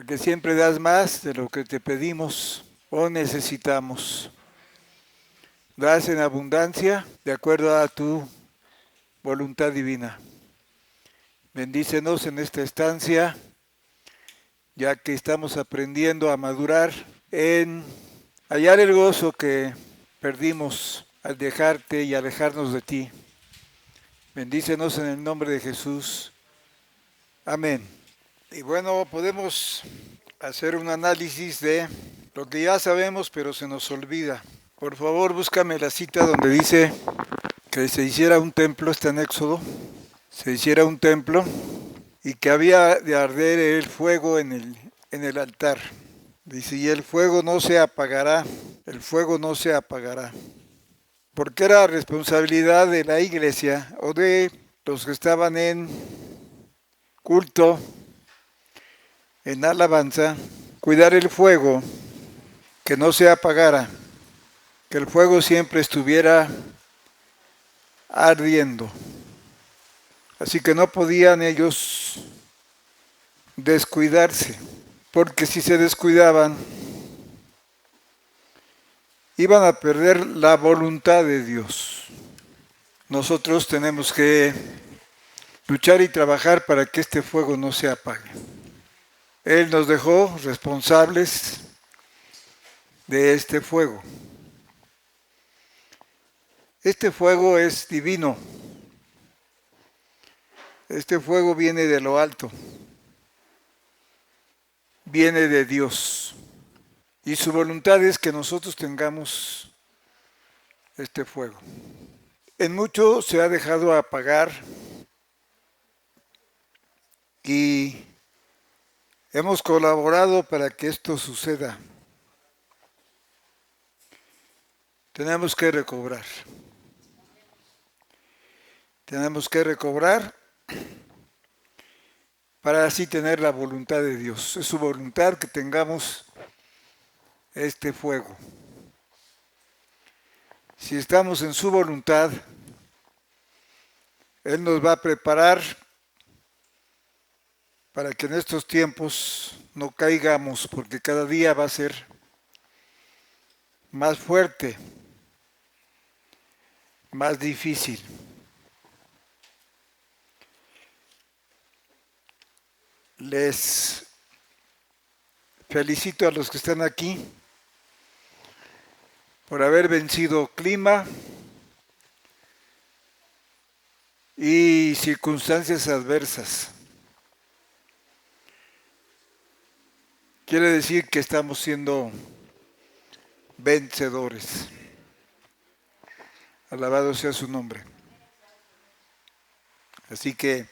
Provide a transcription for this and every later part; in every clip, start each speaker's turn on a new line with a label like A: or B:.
A: porque siempre das más de lo que te pedimos o necesitamos. Das en abundancia de acuerdo a tu voluntad divina. Bendícenos en esta estancia, ya que estamos aprendiendo a madurar en hallar el gozo que perdimos al dejarte y alejarnos de ti. Bendícenos en el nombre de Jesús. Amén. Y bueno, podemos hacer un análisis de lo que ya sabemos, pero se nos olvida. Por favor, búscame la cita donde dice que se hiciera un templo, está en Éxodo, se hiciera un templo y que había de arder el fuego en el altar. Dice, y el fuego no se apagará, el fuego no se apagará. Porque era responsabilidad de la iglesia o de los que estaban en culto, en alabanza, cuidar el fuego, que no se apagara, que el fuego siempre estuviera ardiendo. Así que no podían ellos descuidarse, porque si se descuidaban, iban a perder la voluntad de Dios. Nosotros tenemos que luchar y trabajar para que este fuego no se apague. Él nos dejó responsables de este fuego. Este fuego es divino. Este fuego viene de lo alto. Viene de Dios. Y su voluntad es que nosotros tengamos este fuego. En mucho se ha dejado apagar y hemos colaborado para que esto suceda. Tenemos que recobrar. Tenemos que recobrar para así tener la voluntad de Dios. Es su voluntad que tengamos este fuego. Si estamos en su voluntad, Él nos va a preparar para que en estos tiempos no caigamos, porque cada día va a ser más fuerte, más difícil. Les felicito a los que están aquí por haber vencido clima y circunstancias adversas. Quiere decir que estamos siendo vencedores. Alabado sea su nombre. Así que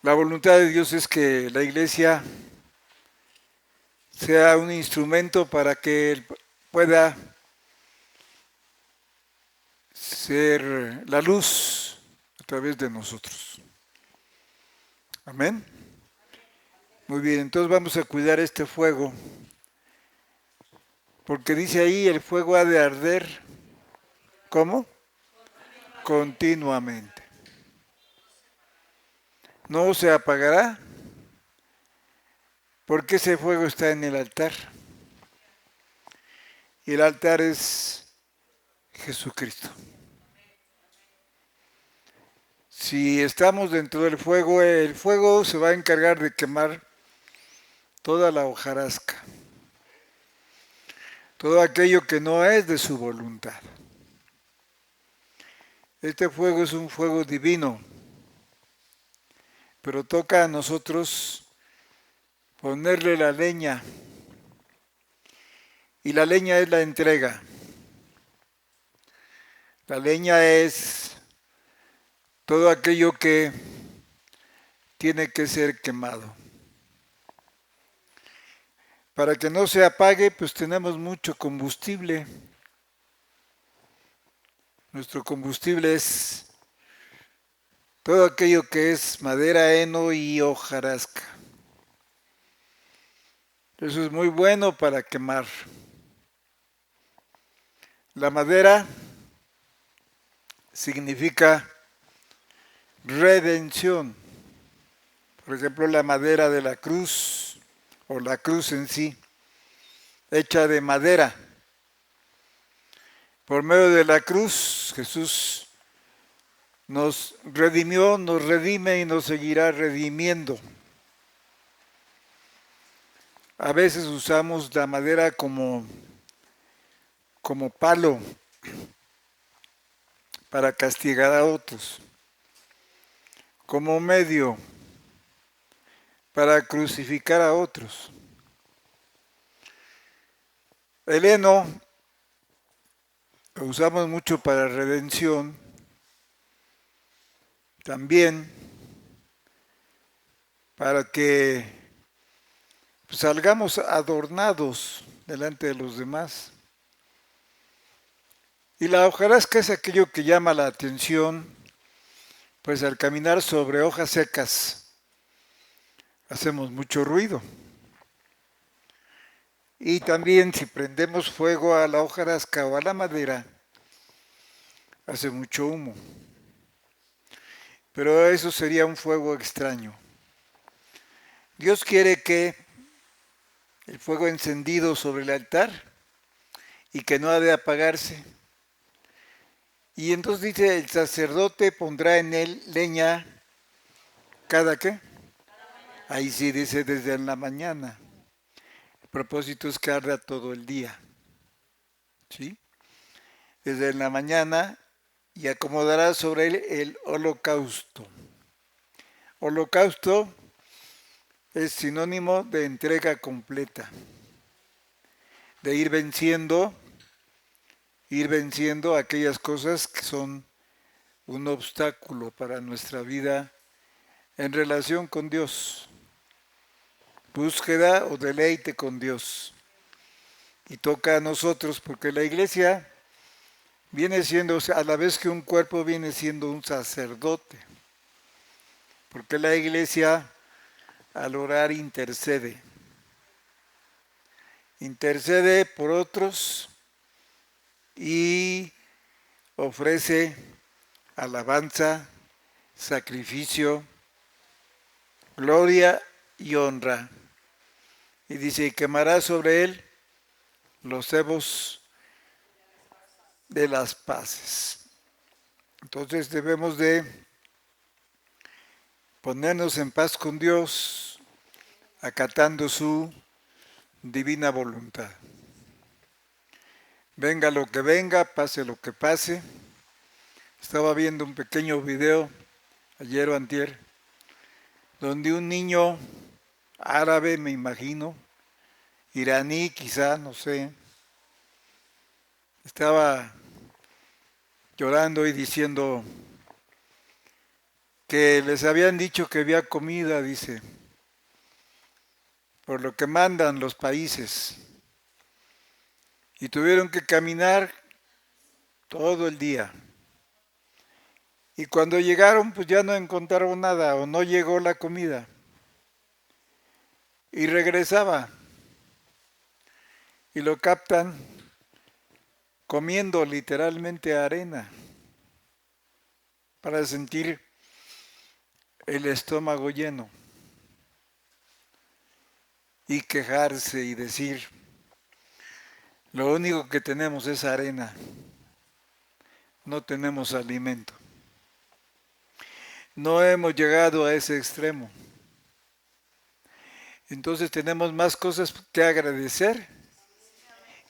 A: la voluntad de Dios es que la iglesia sea un instrumento para que Él pueda ser la luz a través de nosotros. Amén. Muy bien, entonces vamos a cuidar este fuego, porque dice ahí, el fuego ha de arder, ¿cómo? Continuamente. No se apagará, porque ese fuego está en el altar. Y el altar es Jesucristo. Si estamos dentro del fuego, el fuego se va a encargar de quemar toda la hojarasca, todo aquello que no es de su voluntad. Este fuego es un fuego divino, pero toca a nosotros ponerle la leña, y la leña es la entrega. La leña es todo aquello que tiene que ser quemado. Para que no se apague, pues tenemos mucho combustible. Nuestro combustible es todo aquello que es madera, heno y hojarasca. Eso es muy bueno para quemar. La madera significa redención. Por ejemplo, la madera de la cruz o la cruz en sí, hecha de madera. Por medio de la cruz, Jesús nos redimió, nos redime y nos seguirá redimiendo. A veces usamos la madera como palo para castigar a otros, como medio para crucificar a otros. El heno lo usamos mucho para redención, también para que salgamos adornados delante de los demás. Y la hojarasca es aquello que llama la atención, pues al caminar sobre hojas secas hacemos mucho ruido. Y también si prendemos fuego a la hojarasca o a la madera, hace mucho humo. Pero eso sería un fuego extraño. Dios quiere que el fuego encendido sobre el altar y que no ha de apagarse. Y entonces dice, el sacerdote pondrá en él leña cada qué. Ahí sí dice desde la mañana. El propósito es que arda todo el día. ¿Sí? Desde la mañana y acomodará sobre él el holocausto. Holocausto es sinónimo de entrega completa, de ir venciendo aquellas cosas que son un obstáculo para nuestra vida en relación con Dios. Búsqueda o deleite con Dios. Y toca a nosotros porque la iglesia viene siendo, o sea, a la vez que un cuerpo viene siendo un sacerdote. Porque la iglesia al orar intercede. Intercede por otros y ofrece alabanza, sacrificio, gloria y honra. Y dice, y quemará sobre él los cebos de las paces. Entonces debemos de ponernos en paz con Dios, acatando su divina voluntad. Venga lo que venga, pase lo que pase. Estaba viendo un pequeño video ayer o antier, donde un niño árabe, me imagino, iraní quizá, no sé, estaba llorando y diciendo que les habían dicho que había comida, dice, por lo que mandan los países. Y tuvieron que caminar todo el día. Y cuando llegaron, pues ya no encontraron nada o no llegó la comida. Y regresaba. Y lo captan comiendo literalmente arena para sentir el estómago lleno. Y quejarse y decir, lo único que tenemos es arena, no tenemos alimento. No hemos llegado a ese extremo. Entonces tenemos más cosas que agradecer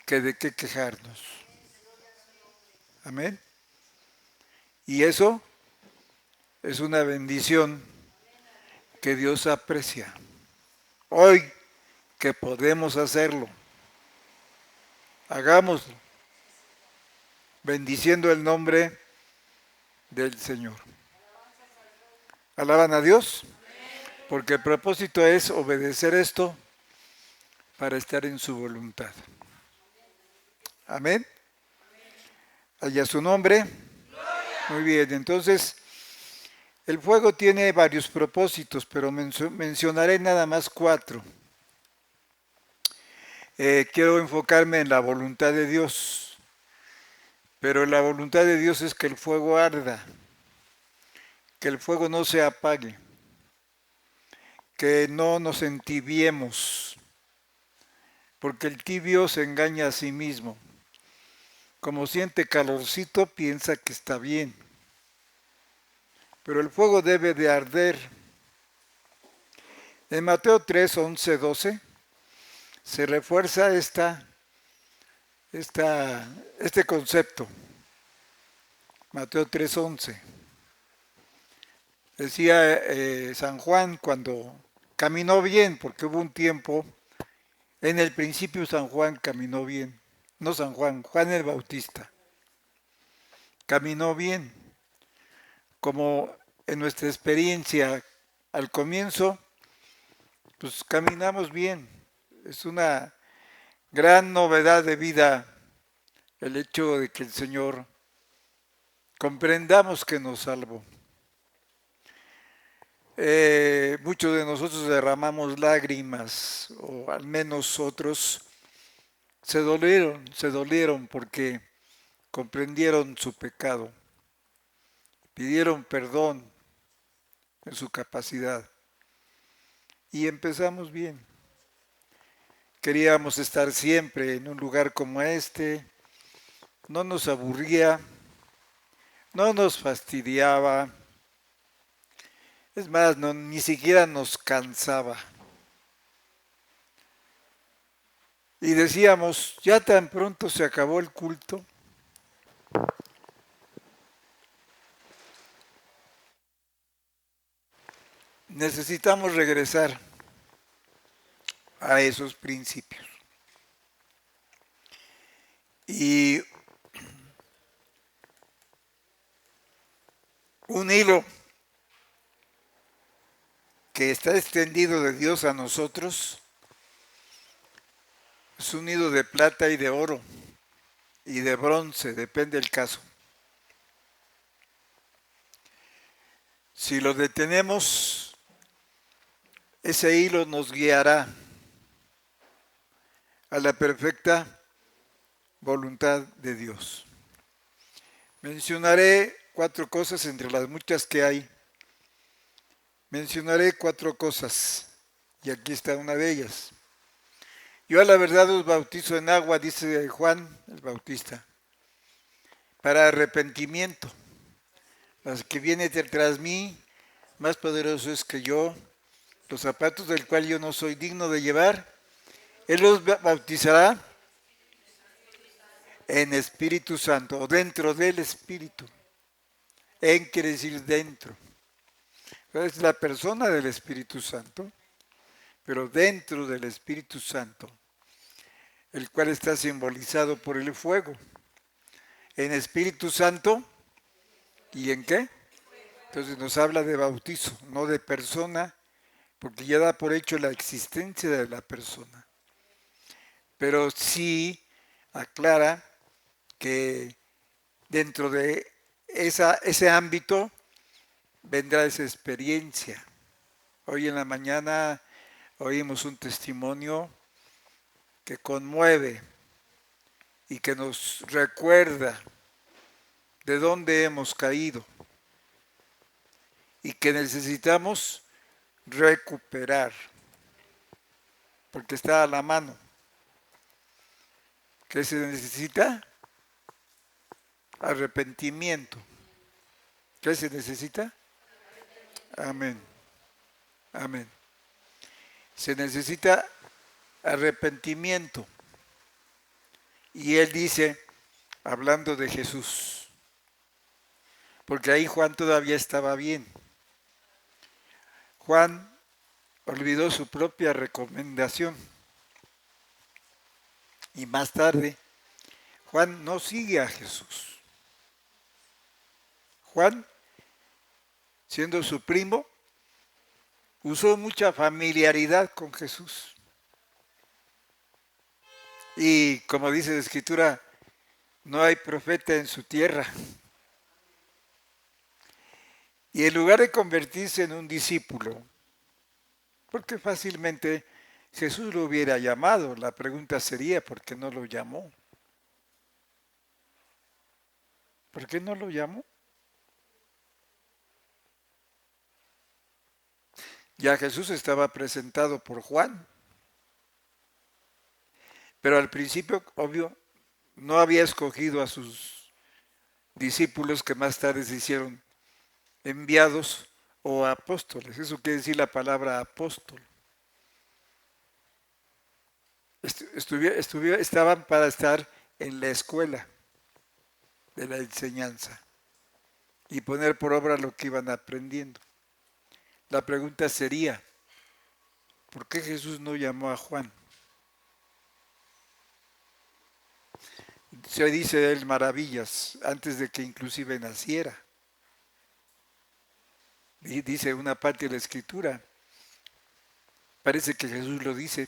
A: que de qué quejarnos. Amén. Y eso es una bendición que Dios aprecia. Hoy que podemos hacerlo, hagámoslo, bendiciendo el nombre del Señor. ¿Alaban a Dios? Porque el propósito es obedecer esto para estar en su voluntad. Amén. Allá su nombre. Muy bien, entonces el fuego tiene varios propósitos, pero mencionaré nada más 4. Quiero enfocarme en la voluntad de Dios, pero la voluntad de Dios es que el fuego arda, que el fuego no se apague, que no nos entibiemos, porque el tibio se engaña a sí mismo. Como siente calorcito, piensa que está bien, pero el fuego debe de arder. En Mateo 3, 11, 12 se refuerza este concepto. Mateo 3, 11. Decía San Juan cuando caminó bien, porque hubo un tiempo, en el principio San Juan caminó bien, no San Juan, Juan el Bautista, caminó bien, como en nuestra experiencia al comienzo, pues caminamos bien. Es una gran novedad de vida el hecho de que el Señor comprendamos que nos salvó. Muchos de nosotros derramamos lágrimas, o al menos otros se dolieron porque comprendieron su pecado, pidieron perdón en su capacidad y empezamos bien. Queríamos estar siempre en un lugar como este, no nos aburría, no nos fastidiaba, es más, ni siquiera nos cansaba. Y decíamos, ya tan pronto se acabó el culto. Necesitamos regresar a esos principios. Y un hilo que está extendido de Dios a nosotros es un hilo de plata y de oro y de bronce, depende del caso. Si lo detenemos, ese hilo nos guiará a la perfecta voluntad de Dios. Mencionaré 4 cosas entre las muchas que hay. Mencionaré 4 cosas y aquí está una de ellas. Yo a la verdad os bautizo en agua, dice Juan el Bautista, para arrepentimiento. Mas que viene tras mí, más poderoso es que yo, los zapatos del cual yo no soy digno de llevar. Él los bautizará en Espíritu Santo, o dentro del Espíritu. En quiere decir dentro. Es la persona del Espíritu Santo, pero dentro del Espíritu Santo, el cual está simbolizado por el fuego. En Espíritu Santo, ¿y en qué? Entonces nos habla de bautizo, no de persona, porque ya da por hecho la existencia de la persona. Pero sí aclara que dentro de ese ámbito vendrá esa experiencia. Hoy en la mañana oímos un testimonio que conmueve y que nos recuerda de dónde hemos caído y que necesitamos recuperar, porque está a la mano. ¿Qué se necesita? Arrepentimiento. ¿Qué se necesita? Amén. Amén. Se necesita arrepentimiento. Y él dice, hablando de Jesús, porque ahí Juan todavía estaba bien. Juan olvidó su propia recomendación. Y más tarde, Juan no sigue a Jesús. Juan, siendo su primo, usó mucha familiaridad con Jesús. Y como dice la Escritura, no hay profeta en su tierra. Y en lugar de convertirse en un discípulo, porque fácilmente Jesús lo hubiera llamado, la pregunta sería, ¿por qué no lo llamó? ¿Por qué no lo llamó? Ya Jesús estaba presentado por Juan. Pero al principio, obvio, no había escogido a sus discípulos que más tarde se hicieron enviados o apóstoles. Eso quiere decir la palabra apóstol. Estaban para estar en la escuela de la enseñanza y poner por obra lo que iban aprendiendo. La pregunta sería, ¿por qué Jesús no llamó a Juan? Se dice de él maravillas antes de que inclusive naciera. Y dice una parte de la escritura, parece que Jesús lo dice,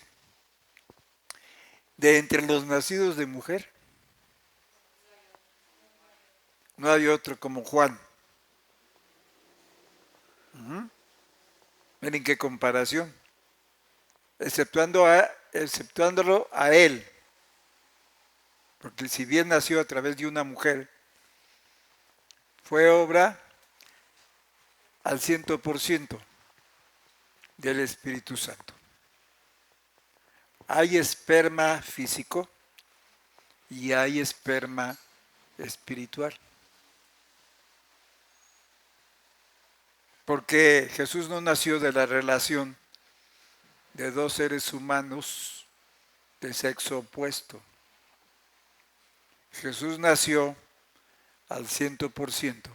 A: de entre los nacidos de mujer, no hay otro como Juan. Miren qué comparación. Exceptuándolo a él, porque si bien nació a través de una mujer, fue obra al 100% del Espíritu Santo. Hay esperma físico y hay esperma espiritual. Porque Jesús no nació de la relación de dos seres humanos de sexo opuesto. Jesús nació al 100%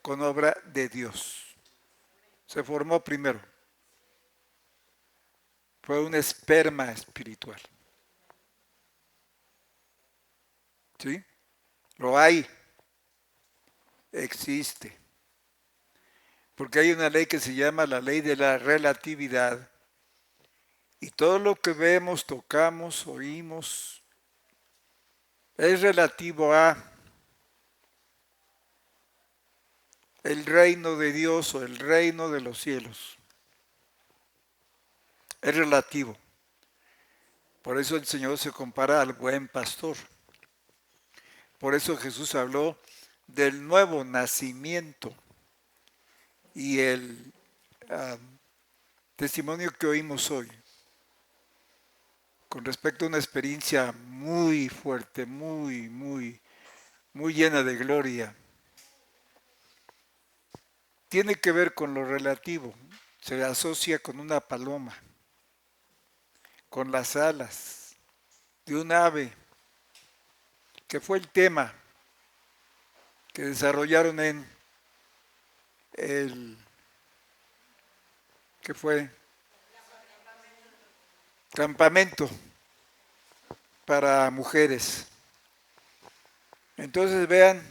A: con obra de Dios. Se formó primero. Fue un esperma espiritual. ¿Sí? Lo hay. Existe. Porque hay una ley que se llama la ley de la relatividad. Y todo lo que vemos, tocamos, oímos, es relativo a el reino de Dios o el reino de los cielos. Es relativo. Por eso el Señor se compara al buen pastor. Por eso Jesús habló del nuevo nacimiento. Y el testimonio que oímos hoy, con respecto a una experiencia muy fuerte, muy llena de gloria, tiene que ver con lo relativo. Se asocia con una paloma, con las alas de un ave, que fue el tema que desarrollaron en el que fue campamento para mujeres. Entonces vean,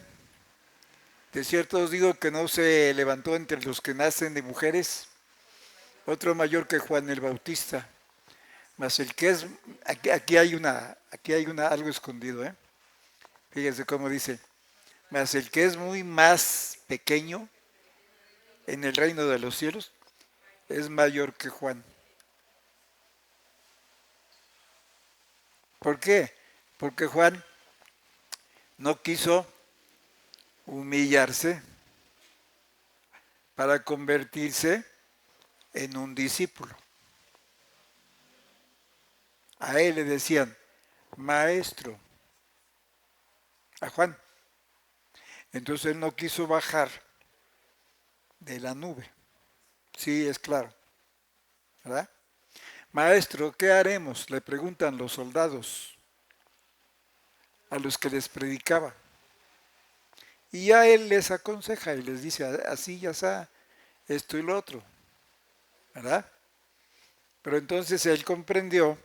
A: de cierto os digo que no se levantó entre los que nacen de mujeres otro mayor que Juan el Bautista, mas el que es, aquí hay algo escondido, Fíjense cómo dice, mas el que es muy más pequeño en el reino de los cielos es mayor que Juan. ¿Por qué? Porque Juan no quiso humillarse para convertirse en un discípulo. A él le decían, maestro, a Juan. Entonces él no quiso bajar de la nube. Sí, es claro. ¿Verdad? Maestro, ¿qué haremos? Le preguntan los soldados a los que les predicaba. Y ya él les aconseja y les dice, así ya está, esto y lo otro. ¿Verdad? Pero entonces él comprendió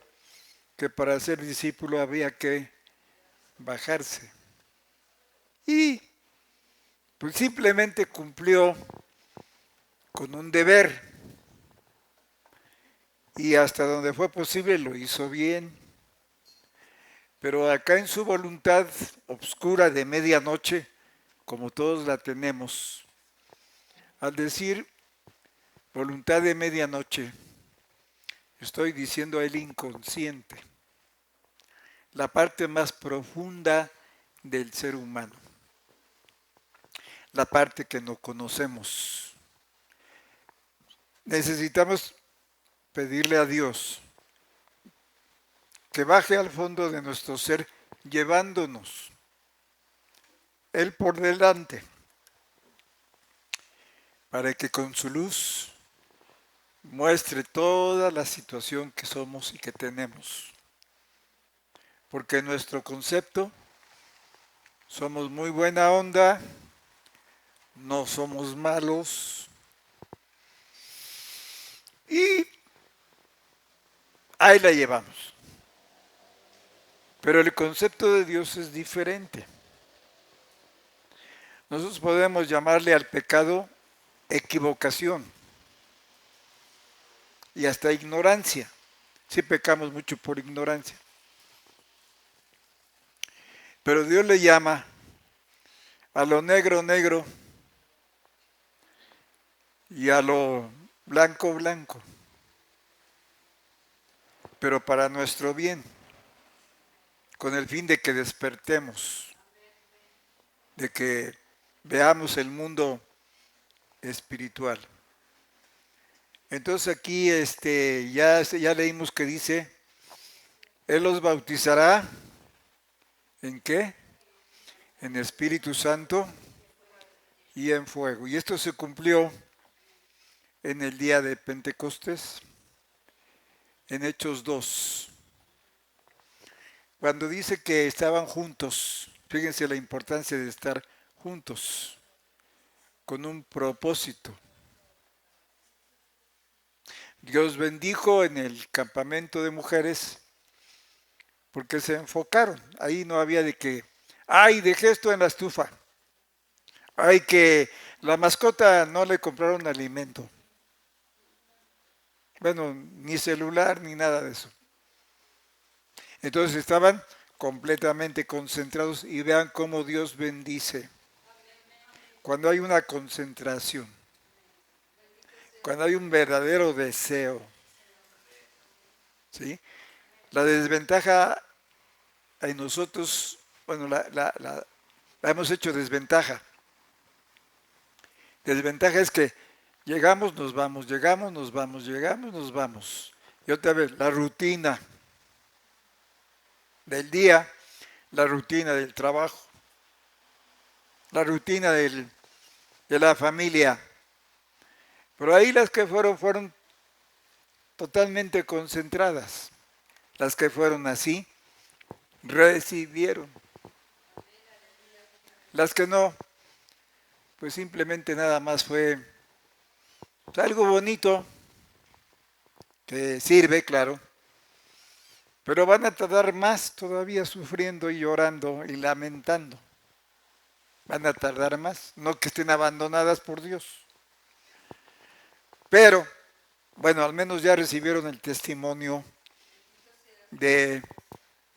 A: que para ser discípulo había que bajarse. Y pues simplemente cumplió con un deber. Y hasta donde fue posible lo hizo bien. Pero acá en su voluntad obscura de medianoche, como todos la tenemos, al decir voluntad de medianoche, estoy diciendo el inconsciente, la parte más profunda del ser humano, la parte que no conocemos. Necesitamos pedirle a Dios que baje al fondo de nuestro ser, llevándonos Él por delante, para que con su luz muestre toda la situación que somos y que tenemos. Porque en nuestro concepto somos muy buena onda, no somos malos y ahí la llevamos. Pero el concepto de Dios es diferente. Nosotros podemos llamarle al pecado equivocación y hasta ignorancia. Sí pecamos mucho por ignorancia. Pero Dios le llama a lo negro negro y a lo blanco blanco. Pero para nuestro bien, con el fin de que despertemos, de que veamos el mundo espiritual. Entonces aquí ya leímos que dice, Él los bautizará, ¿en qué? En Espíritu Santo y en fuego. Y esto se cumplió en el día de Pentecostés, en Hechos 2. Cuando dice que estaban juntos, fíjense la importancia de estar juntos, con un propósito. Dios bendijo en el campamento de mujeres porque se enfocaron. Ahí no había de que, ay, dejé esto en la estufa. Ay, que la mascota no le compraron alimento. Bueno, ni celular ni nada de eso. Entonces estaban completamente concentrados y vean cómo Dios bendice. Cuando hay una concentración, cuando hay un verdadero deseo, ¿sí? La desventaja en nosotros, bueno, la hemos hecho desventaja. Desventaja es que llegamos, nos vamos, llegamos, nos vamos, llegamos, nos vamos. Y otra vez, la rutina del día, la rutina del trabajo, la rutina de la familia. Pero ahí las que fueron totalmente concentradas. Las que fueron así, recibieron. Las que no, pues simplemente nada más fue algo bonito, que sirve, claro, pero van a tardar más todavía sufriendo y llorando y lamentando. Van a tardar más, no que estén abandonadas por Dios. Pero, bueno, al menos ya recibieron el testimonio de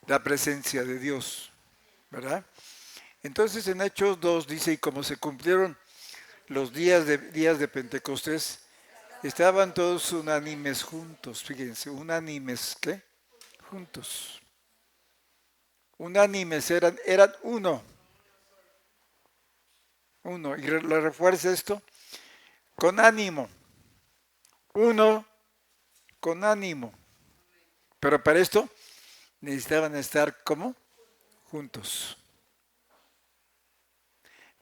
A: la presencia de Dios, ¿verdad? Entonces en Hechos 2 dice, y como se cumplieron los días de Pentecostés, estaban todos unánimes juntos, fíjense, unánimes, ¿qué? Juntos. Unánimes, eran uno. Uno, y le refuerza esto, con ánimo. Uno, con ánimo. Pero para esto necesitaban estar como juntos.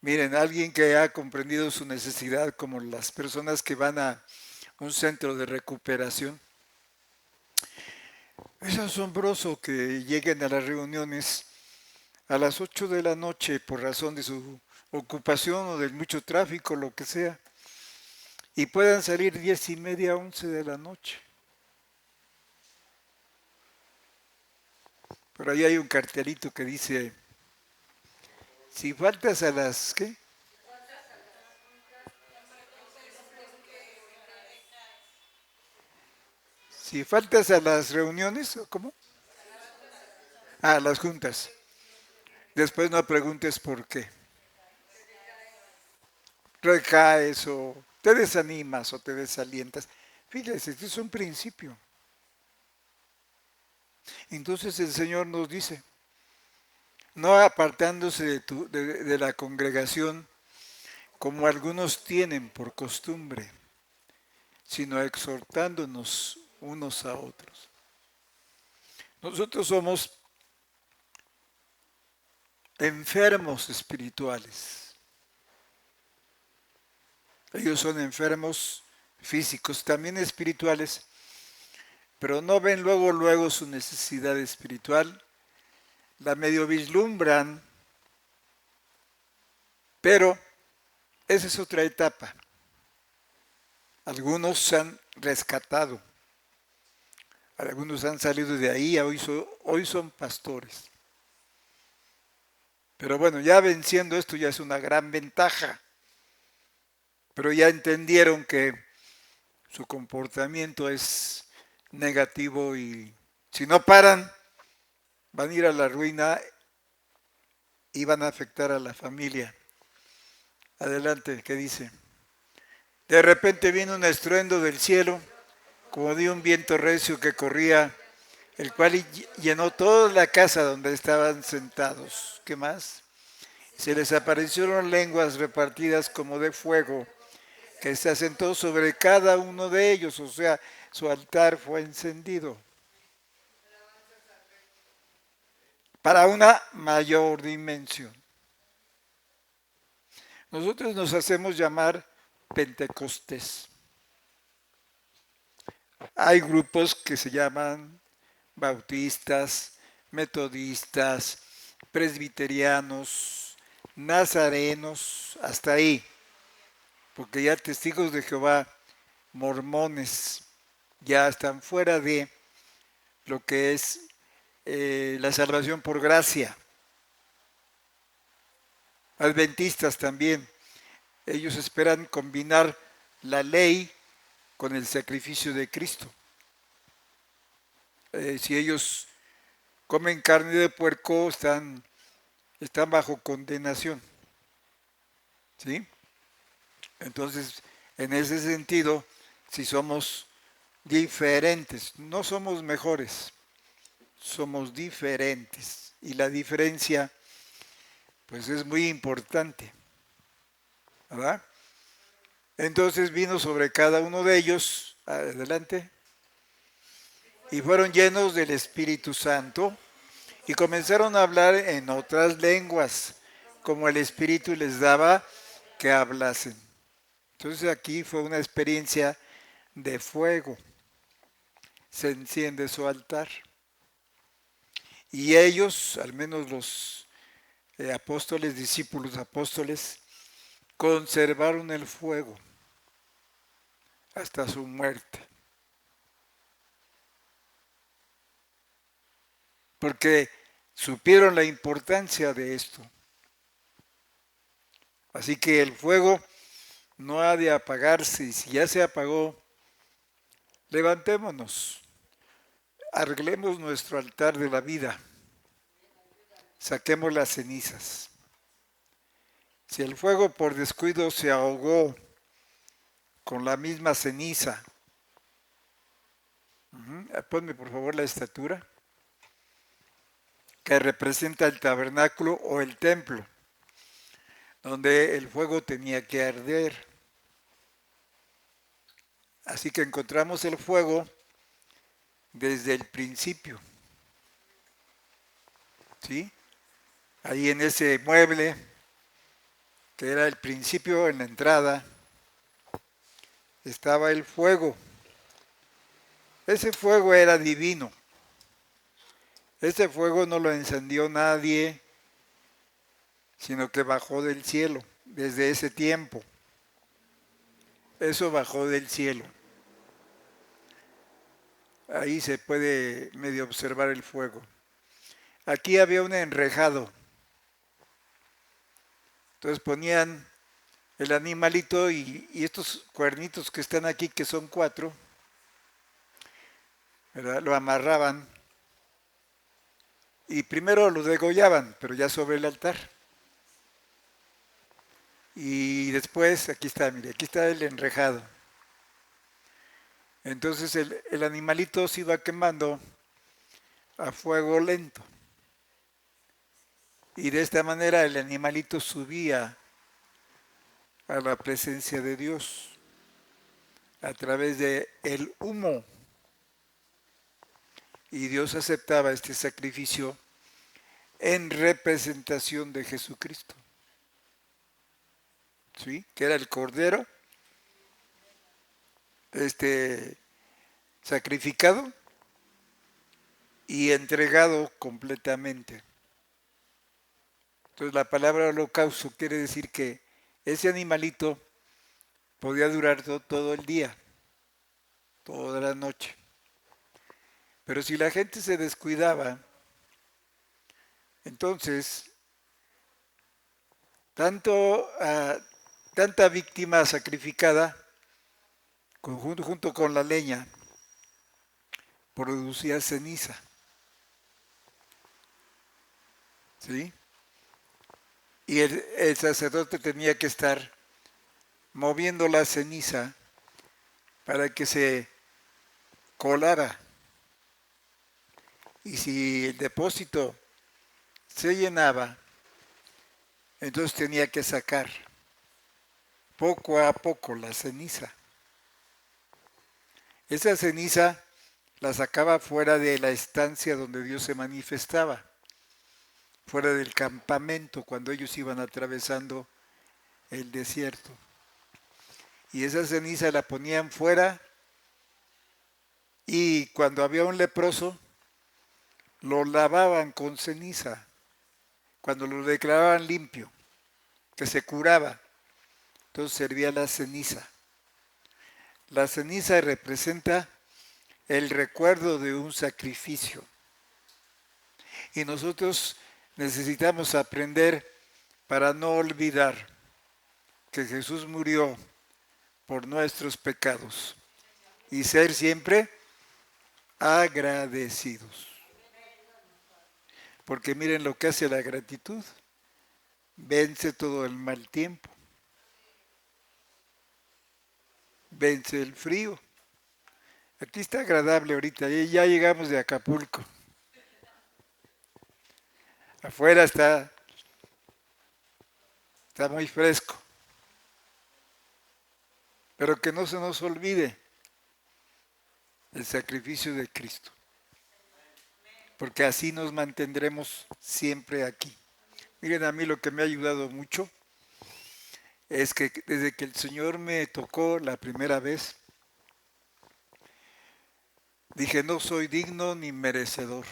A: Miren, alguien que ha comprendido su necesidad, como las personas que van a un centro de recuperación, es asombroso que lleguen a las reuniones a las 8 de la noche por razón de su ocupación o del mucho tráfico, lo que sea, y puedan salir 10:30, 11 de la noche. Por ahí hay un cartelito que dice, si faltas a las, ¿qué? Si faltas a las reuniones, ¿cómo? A las juntas. Después no preguntes por qué. Recaes o te desanimas o te desalientas. Fíjese, este es un principio. Entonces el Señor nos dice, no apartándose de la congregación como algunos tienen por costumbre, sino exhortándonos unos a otros. Nosotros somos enfermos espirituales. Ellos son enfermos físicos, también espirituales, pero no ven luego su necesidad espiritual, la medio vislumbran, pero esa es otra etapa. Algunos se han rescatado, algunos han salido de ahí, hoy son pastores. Pero bueno, ya venciendo esto ya es una gran ventaja, pero ya entendieron que su comportamiento es negativo y si no paran, van a ir a la ruina y van a afectar a la familia. Adelante, ¿qué dice? De repente vino un estruendo del cielo, como de un viento recio que corría, el cual llenó toda la casa donde estaban sentados. ¿Qué más? Se les aparecieron lenguas repartidas como de fuego, que se asentó sobre cada uno de ellos, o sea, su altar fue encendido para una mayor dimensión. Nosotros nos hacemos llamar Pentecostés. Hay grupos que se llaman bautistas, metodistas, presbiterianos, nazarenos, hasta ahí, porque ya testigos de Jehová, mormones, ya están fuera de lo que es la salvación por gracia. Adventistas también, ellos esperan combinar la ley con el sacrificio de Cristo. Si ellos comen carne de puerco, están bajo condenación. ¿Sí? Entonces, en ese sentido, si somos diferentes, no somos mejores, somos diferentes. Y la diferencia, pues es muy importante, ¿verdad? Entonces vino sobre cada uno de ellos, adelante, y fueron llenos del Espíritu Santo y comenzaron a hablar en otras lenguas, como el Espíritu les daba que hablasen. Entonces aquí fue una experiencia de fuego. Se enciende su altar. Y ellos, al menos los apóstoles, discípulos apóstoles, conservaron el fuego hasta su muerte. Porque supieron la importancia de esto. Así que el fuego no ha de apagarse y si ya se apagó, levantémonos, arreglemos nuestro altar de la vida, saquemos las cenizas. Si el fuego por descuido se ahogó con la misma ceniza, ponme por favor la estatura, que representa el tabernáculo o el templo, donde el fuego tenía que arder. Así que encontramos el fuego desde el principio. ¿Sí? Ahí en ese mueble, que era el principio en la entrada, estaba el fuego. Ese fuego era divino. Ese fuego no lo encendió nadie, sino que bajó del cielo desde ese tiempo. Eso bajó del cielo. Ahí se puede medio observar el fuego. Aquí había un enrejado. Entonces ponían el animalito y estos cuernitos que están aquí, que son 4, ¿verdad? Lo amarraban y primero lo degollaban, pero ya sobre el altar. Y después, aquí está, mire, aquí está el enrejado. Entonces el animalito se iba quemando a fuego lento. Y de esta manera el animalito subía a la presencia de Dios a través de el humo. y Dios aceptaba este sacrificio en representación de Jesucristo, ¿sí? Que era el Cordero, sacrificado y entregado completamente. Entonces la palabra holocausto quiere decir que ese animalito podía durar todo el día, toda la noche. Pero si la gente se descuidaba, entonces tanta víctima sacrificada, junto con la leña, producía ceniza, ¿sí? Y el sacerdote tenía que estar moviendo la ceniza para que se colara. Y si el depósito se llenaba, entonces tenía que sacar poco a poco la ceniza. Esa ceniza la sacaba fuera de la estancia donde Dios se manifestaba, fuera del campamento cuando ellos iban atravesando el desierto. Y esa ceniza la ponían fuera y cuando había un leproso, lo lavaban con ceniza, cuando lo declaraban limpio, que se curaba, entonces servía la ceniza. La ceniza representa el recuerdo de un sacrificio. Y nosotros necesitamos aprender para no olvidar que Jesús murió por nuestros pecados y ser siempre agradecidos. Porque miren lo que hace la gratitud. Vence todo el mal tiempo. Vence el frío. Aquí está agradable ahorita, ya llegamos de Acapulco. Afuera está muy fresco. Pero que no se nos olvide el sacrificio de Cristo. Porque así nos mantendremos siempre aquí. Miren, a mí lo que me ha ayudado mucho es que desde que el Señor me tocó la primera vez, dije, no soy digno ni merecedor.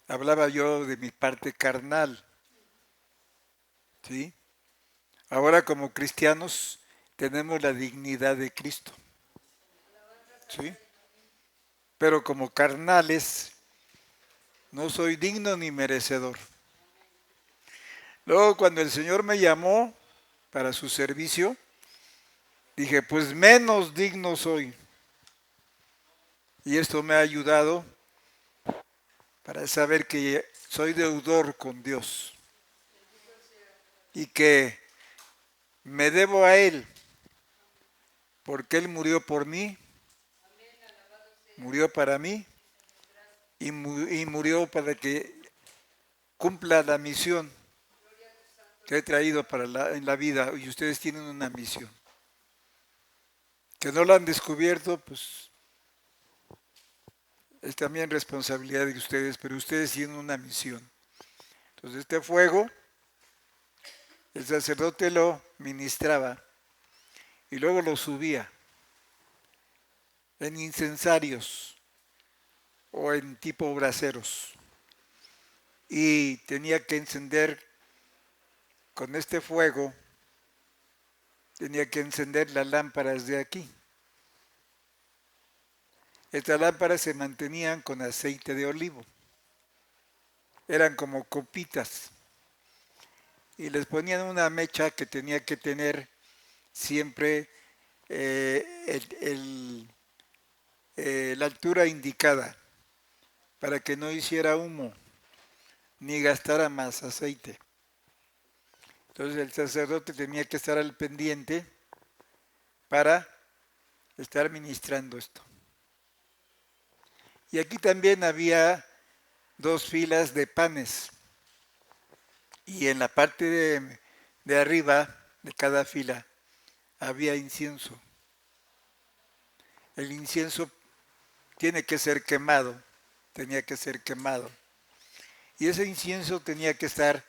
A: Hablaba yo de mi parte carnal, ¿sí? Ahora como cristianos tenemos la dignidad de Cristo, ¿sí? Pero como carnales no soy digno ni merecedor. Luego cuando el Señor me llamó para su servicio, dije, pues menos digno soy. Y esto me ha ayudado para saber que soy deudor con Dios y que me debo a Él porque Él murió por mí, murió para mí y murió para que cumpla la misión que he traído en la vida. Y ustedes tienen una misión. Que no la han descubierto, pues es también responsabilidad de ustedes, pero ustedes tienen una misión. Entonces este fuego, el sacerdote lo ministraba y luego lo subía en incensarios o en tipo braseros. Y tenía que encender con este fuego, tenía que encender las lámparas de aquí. Estas lámparas se mantenían con aceite de olivo. Eran como copitas. Y les ponían una mecha que tenía que tener siempre la altura indicada para que no hiciera humo ni gastara más aceite. Entonces el sacerdote tenía que estar al pendiente para estar ministrando esto. Y aquí también había 2 filas de panes. Y en la parte de arriba de cada fila había incienso. El incienso tiene que ser quemado, tenía que ser quemado. Y ese incienso tenía que estar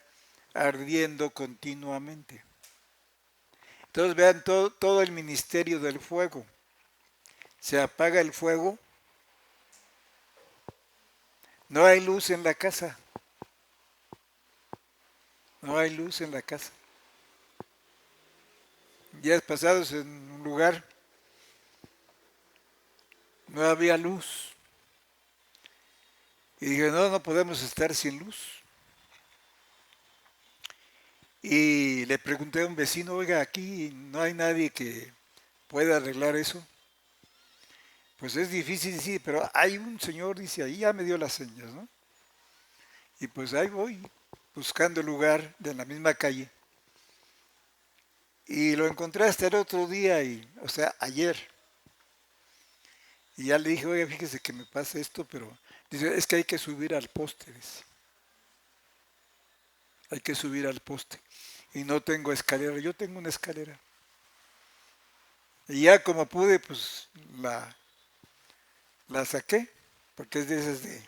A: ardiendo continuamente. Entonces vean todo el ministerio del fuego. Se apaga el fuego, no hay luz en la casa, no hay luz en la casa. Días pasados en un lugar no había luz. Y dije, no, no podemos estar sin luz. Y le pregunté a un vecino, oiga, aquí no hay nadie que pueda arreglar eso. Pues es difícil, sí, pero hay un señor, dice, ahí ya me dio las señas, ¿no? Y pues ahí voy, buscando el lugar de la misma calle. Y lo encontré hasta el otro día, o sea, ayer. Y ya le dije, oiga, fíjese que me pasa esto, pero dice, es que hay que subir al poste, dice. Hay que subir al poste. Y no tengo escalera, yo tengo una escalera. Y ya como pude, pues la saqué, porque es de esas de...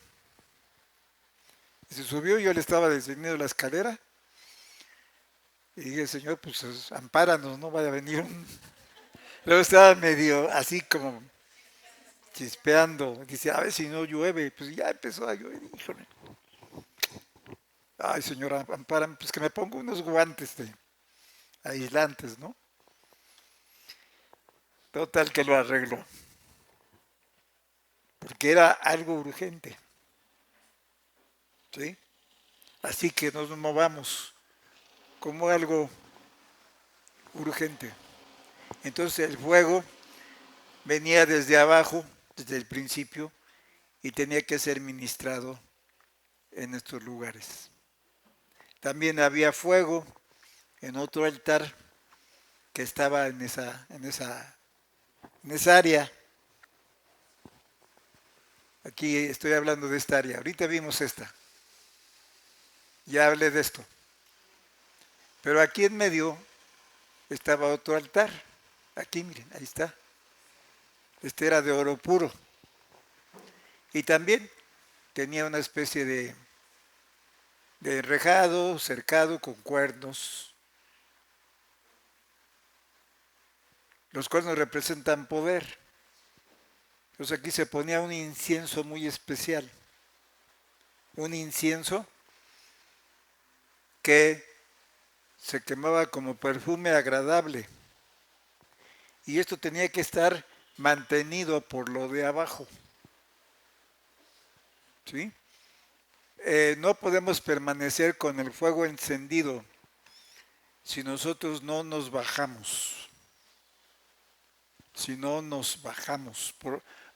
A: Se subió, yo le estaba descendiendo la escalera y dije, Señor, pues ampáranos, no vaya a venir un... Luego estaba medio así como chispeando, dice, a ver si no llueve, pues ya empezó a llover, híjole. Ay, Señor, ampárame, pues que me pongo unos guantes de aislantes, ¿no? Total que lo arregló, porque era algo urgente, ¿sí? Así que nos movamos como algo urgente. Entonces el fuego venía desde abajo, desde el principio, y tenía que ser ministrado en estos lugares. También había fuego en otro altar que estaba en esa área. Aquí estoy hablando de esta área. Ahorita vimos esta. Ya hablé de esto. Pero aquí en medio estaba otro altar. Aquí, miren, ahí está. Este era de oro puro. Y también tenía una especie de enrejado, cercado con cuernos. Los cuernos representan poder. Entonces aquí se ponía un incienso muy especial. Un incienso que se quemaba como perfume agradable. Y esto tenía que estar mantenido por lo de abajo. ¿Sí? No podemos permanecer con el fuego encendido si nosotros no nos bajamos. Si no nos bajamos.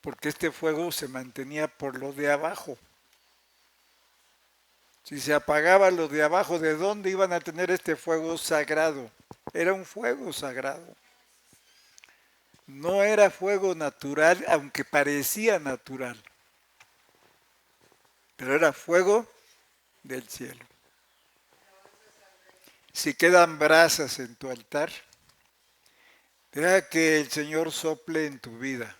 A: Porque este fuego se mantenía por lo de abajo. Si se apagaba lo de abajo, ¿de dónde iban a tener este fuego sagrado? Era un fuego sagrado. No era fuego natural, aunque parecía natural, pero era fuego del cielo. Si quedan brasas en tu altar, deja que el Señor sople en tu vida,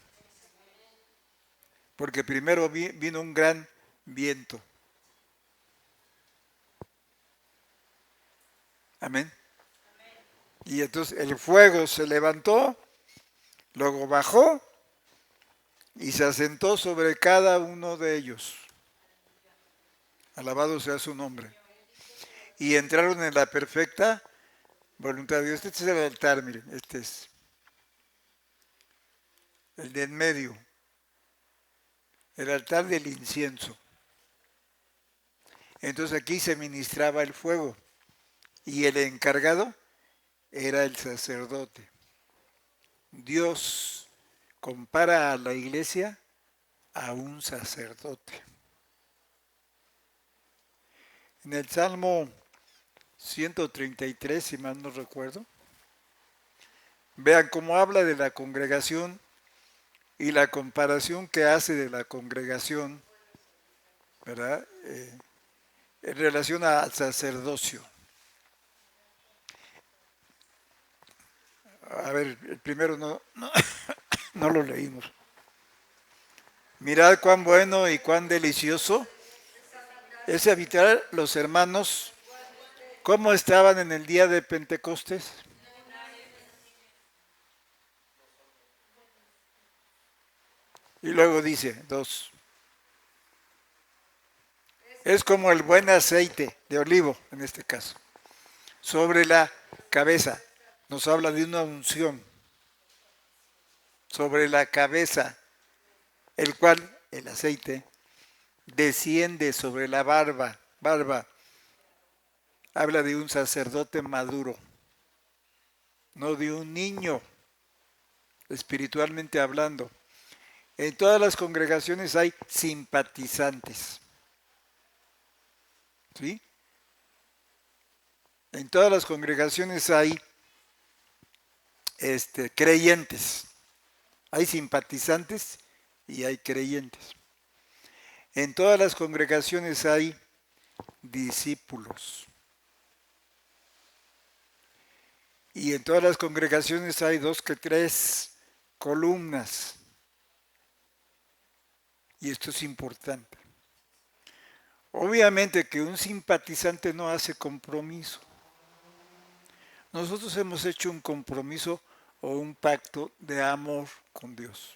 A: porque primero vino un gran viento. Amén. Y entonces el fuego se levantó, luego bajó y se asentó sobre cada uno de ellos. Alabado sea su nombre. Y entraron en la perfecta voluntad de Dios. Este es el altar, miren, este es el de en medio, el altar del incienso. Entonces aquí se ministraba el fuego y el encargado era el sacerdote. Dios compara a la iglesia a un sacerdote. En el Salmo 133, si mal no recuerdo, vean cómo habla de la congregación y la comparación que hace de la congregación, ¿verdad? En relación al sacerdocio. A ver, el primero no lo leímos. Mirad cuán bueno y cuán delicioso es habitar los hermanos. ¿Cómo estaban en el día de Pentecostés? Y luego dice, 2. Es como el buen aceite de olivo, en este caso, sobre la cabeza. Nos habla de una unción sobre la cabeza, el cual, el aceite, desciende sobre la barba. Barba habla de un sacerdote maduro, no de un niño, espiritualmente hablando. En todas las congregaciones hay simpatizantes. ¿Sí? En todas las congregaciones hay creyentes. Hay simpatizantes y hay creyentes. En todas las congregaciones hay discípulos. Y en todas las congregaciones hay 2 que 3 columnas. Y esto es importante. Obviamente que un simpatizante no hace compromiso. Nosotros hemos hecho un compromiso o un pacto de amor con Dios.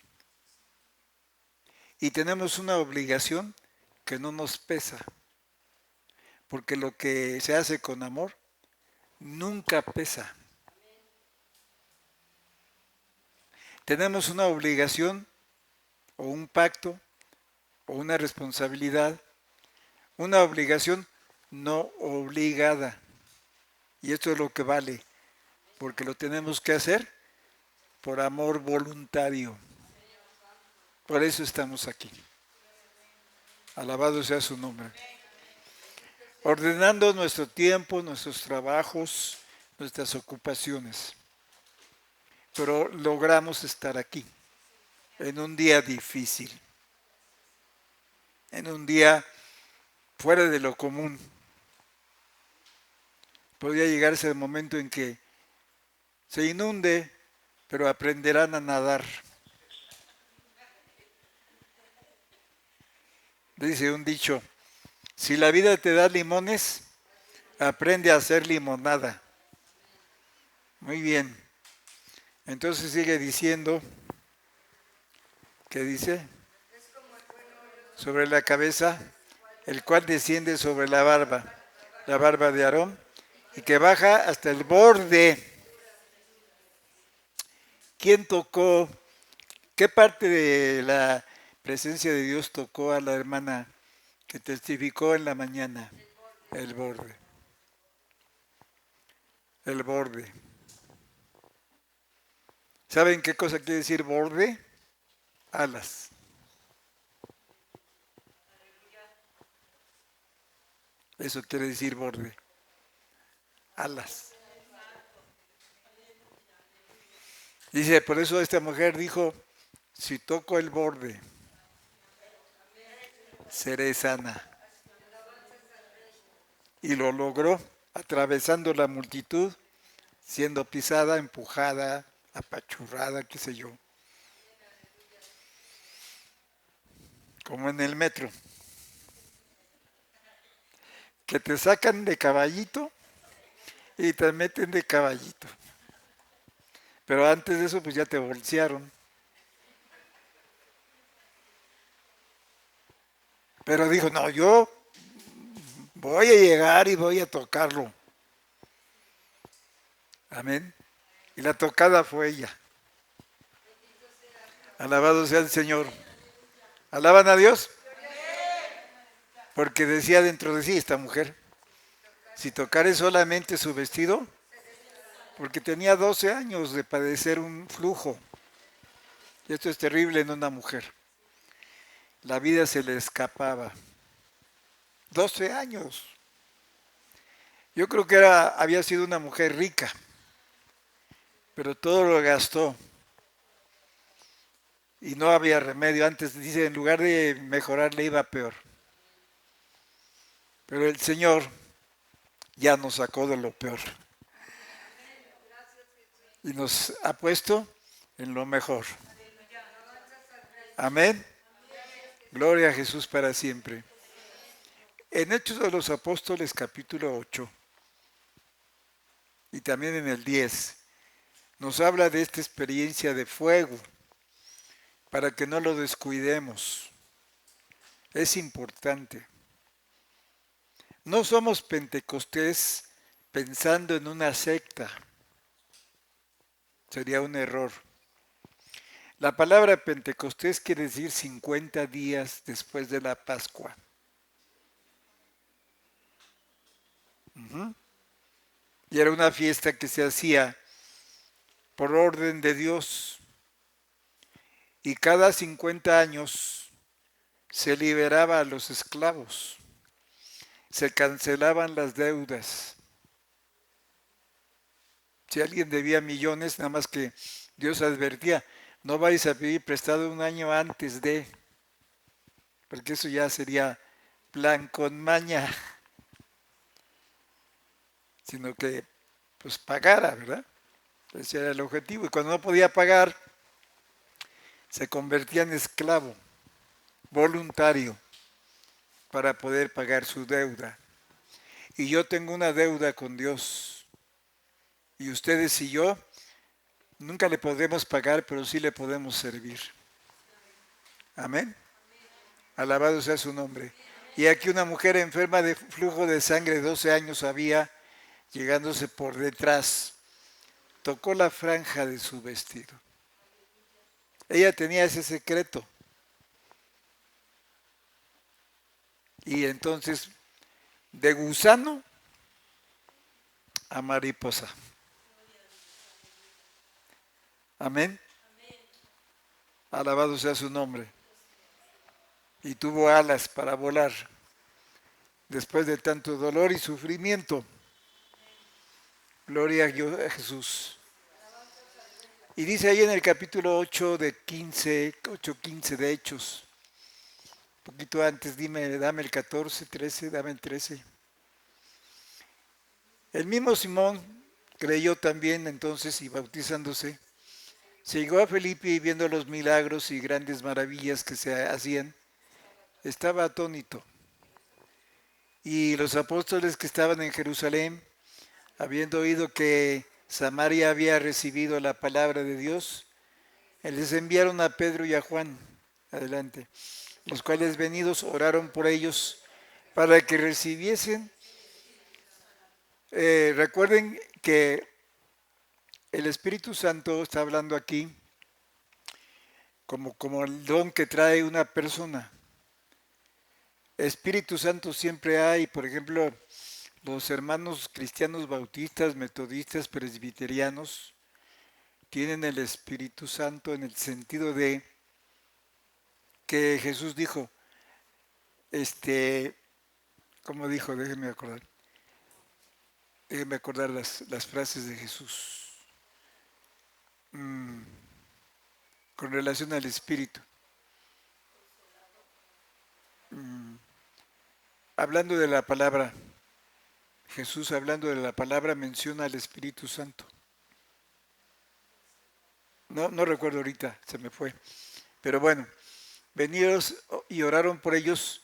A: Y tenemos una obligación que no nos pesa. Porque lo que se hace con amor nunca pesa. Tenemos una obligación o un pacto o una responsabilidad, una obligación no obligada. Y esto es lo que vale, porque lo tenemos que hacer por amor voluntario. Por eso estamos aquí. Alabado sea su nombre. Ordenando nuestro tiempo, nuestros trabajos, nuestras ocupaciones. Pero logramos estar aquí, en un día difícil, en un día fuera de lo común. Podría llegarse el momento en que se inunde, pero aprenderán a nadar. Dice un dicho, si la vida te da limones, aprende a hacer limonada. Muy bien. Entonces sigue diciendo, ¿qué dice? Sobre la cabeza, el cual desciende sobre la barba de Aarón, y que baja hasta el borde. ¿Quién tocó? ¿Qué parte de la presencia de Dios tocó a la hermana que testificó en la mañana? El borde. El borde. ¿Saben qué cosa quiere decir borde? Alas. Eso quiere decir borde. Alas. Dice, por eso esta mujer dijo, si toco el borde, seré sana. Y lo logró, atravesando la multitud, siendo pisada, empujada, apachurrada, qué sé yo. Como en el metro. Que te sacan de caballito y te meten de caballito. Pero antes de eso, pues ya te bolsearon. Pero dijo, no, yo voy a llegar y voy a tocarlo. Amén. Y la tocada fue ella. Alabado sea el Señor. ¿Alaban a Dios? Porque decía dentro de sí esta mujer, si tocare solamente su vestido, porque tenía 12 años de padecer un flujo. Y esto es terrible en una mujer. La vida se le escapaba. 12 años. Yo creo que había sido una mujer rica, pero todo lo gastó. Y no había remedio. Antes dice, en lugar de mejorar, le iba peor. Pero el Señor ya nos sacó de lo peor. Y nos ha puesto en lo mejor. Amén. Gloria a Jesús para siempre. En Hechos de los Apóstoles capítulo 8 y también en el 10 nos habla de esta experiencia de fuego para que no lo descuidemos. Es importante. No somos pentecostés pensando en una secta. Sería un error. La palabra Pentecostés quiere decir 50 días después de la Pascua. Y era una fiesta que se hacía por orden de Dios. Y cada 50 años se liberaba a los esclavos. Se cancelaban las deudas. Si alguien debía millones, nada más que Dios advertía, no vais a pedir prestado un año antes de, porque eso ya sería plan con maña, sino que pues pagara, ¿verdad? Ese era el objetivo. Y cuando no podía pagar, se convertía en esclavo, voluntario, para poder pagar su deuda. Y yo tengo una deuda con Dios. Y ustedes y yo nunca le podemos pagar, pero sí le podemos servir. Amén. Alabado sea su nombre. Y aquí una mujer enferma de flujo de sangre, 12 años había, llegándose por detrás, tocó la franja de su vestido. Ella tenía ese secreto. Y entonces, de gusano a mariposa. Amén. Alabado sea su nombre. Y tuvo alas para volar después de tanto dolor y sufrimiento. Gloria a Jesús. Y dice ahí en el capítulo 8 de 8:15 de Hechos, un poquito antes, dame el 14, 13, dame el 13. El mismo Simón creyó también entonces y bautizándose, se llegó a Felipe y viendo los milagros y grandes maravillas que se hacían, estaba atónito. Y los apóstoles que estaban en Jerusalén, habiendo oído que Samaria había recibido la palabra de Dios, les enviaron a Pedro y a Juan, adelante, los cuales venidos oraron por ellos para que recibiesen. Recuerden que el Espíritu Santo está hablando aquí como el don que trae una persona. Espíritu Santo siempre hay, por ejemplo, los hermanos cristianos bautistas, metodistas, presbiterianos, tienen el Espíritu Santo en el sentido de que Jesús dijo, ¿cómo dijo? Déjenme acordar las frases de Jesús con relación al Espíritu. Hablando de la palabra, Jesús hablando de la palabra menciona al Espíritu Santo. No recuerdo ahorita, se me fue. Pero bueno, venidos y oraron por ellos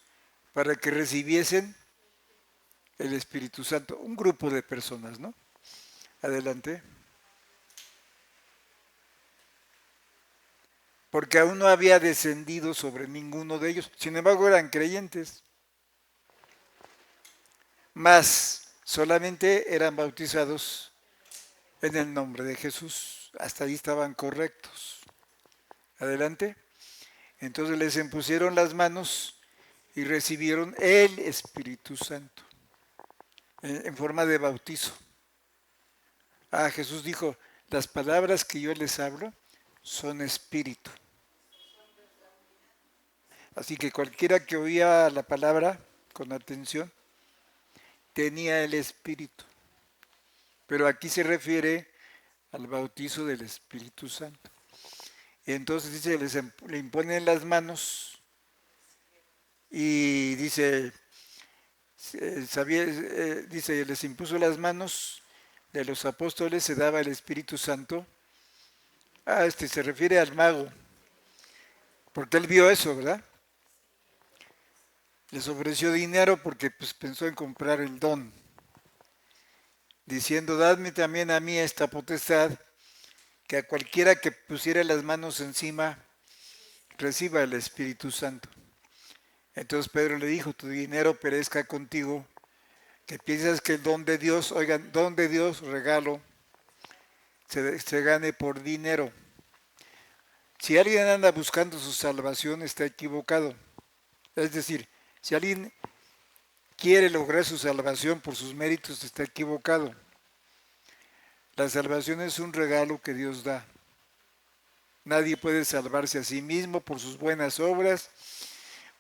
A: para que recibiesen el Espíritu Santo. Un grupo de personas, ¿no? Adelante. Porque aún no había descendido sobre ninguno de ellos. Sin embargo, eran creyentes. Mas solamente eran bautizados en el nombre de Jesús. Hasta ahí estaban correctos. Adelante. Entonces les impusieron las manos y recibieron el Espíritu Santo en forma de bautizo. Jesús dijo, las palabras que yo les hablo son espíritu. Así que cualquiera que oía la palabra con atención tenía el Espíritu. Pero aquí se refiere al bautizo del Espíritu Santo. Y entonces dice, le imponen las manos y dice, dice, les impuso las manos de los apóstoles, se daba el Espíritu Santo. Se refiere al mago, porque él vio eso, ¿verdad? Les ofreció dinero porque pues, pensó en comprar el don, diciendo, dadme también a mí esta potestad, que a cualquiera que pusiera las manos encima reciba el Espíritu Santo. Entonces Pedro le dijo, tu dinero perezca contigo, que piensas que el don de Dios, oigan, don de Dios, regalo, se gane por dinero. Si alguien anda buscando su salvación, está equivocado. Es decir, si alguien quiere lograr su salvación por sus méritos, está equivocado. La salvación es un regalo que Dios da. Nadie puede salvarse a sí mismo por sus buenas obras,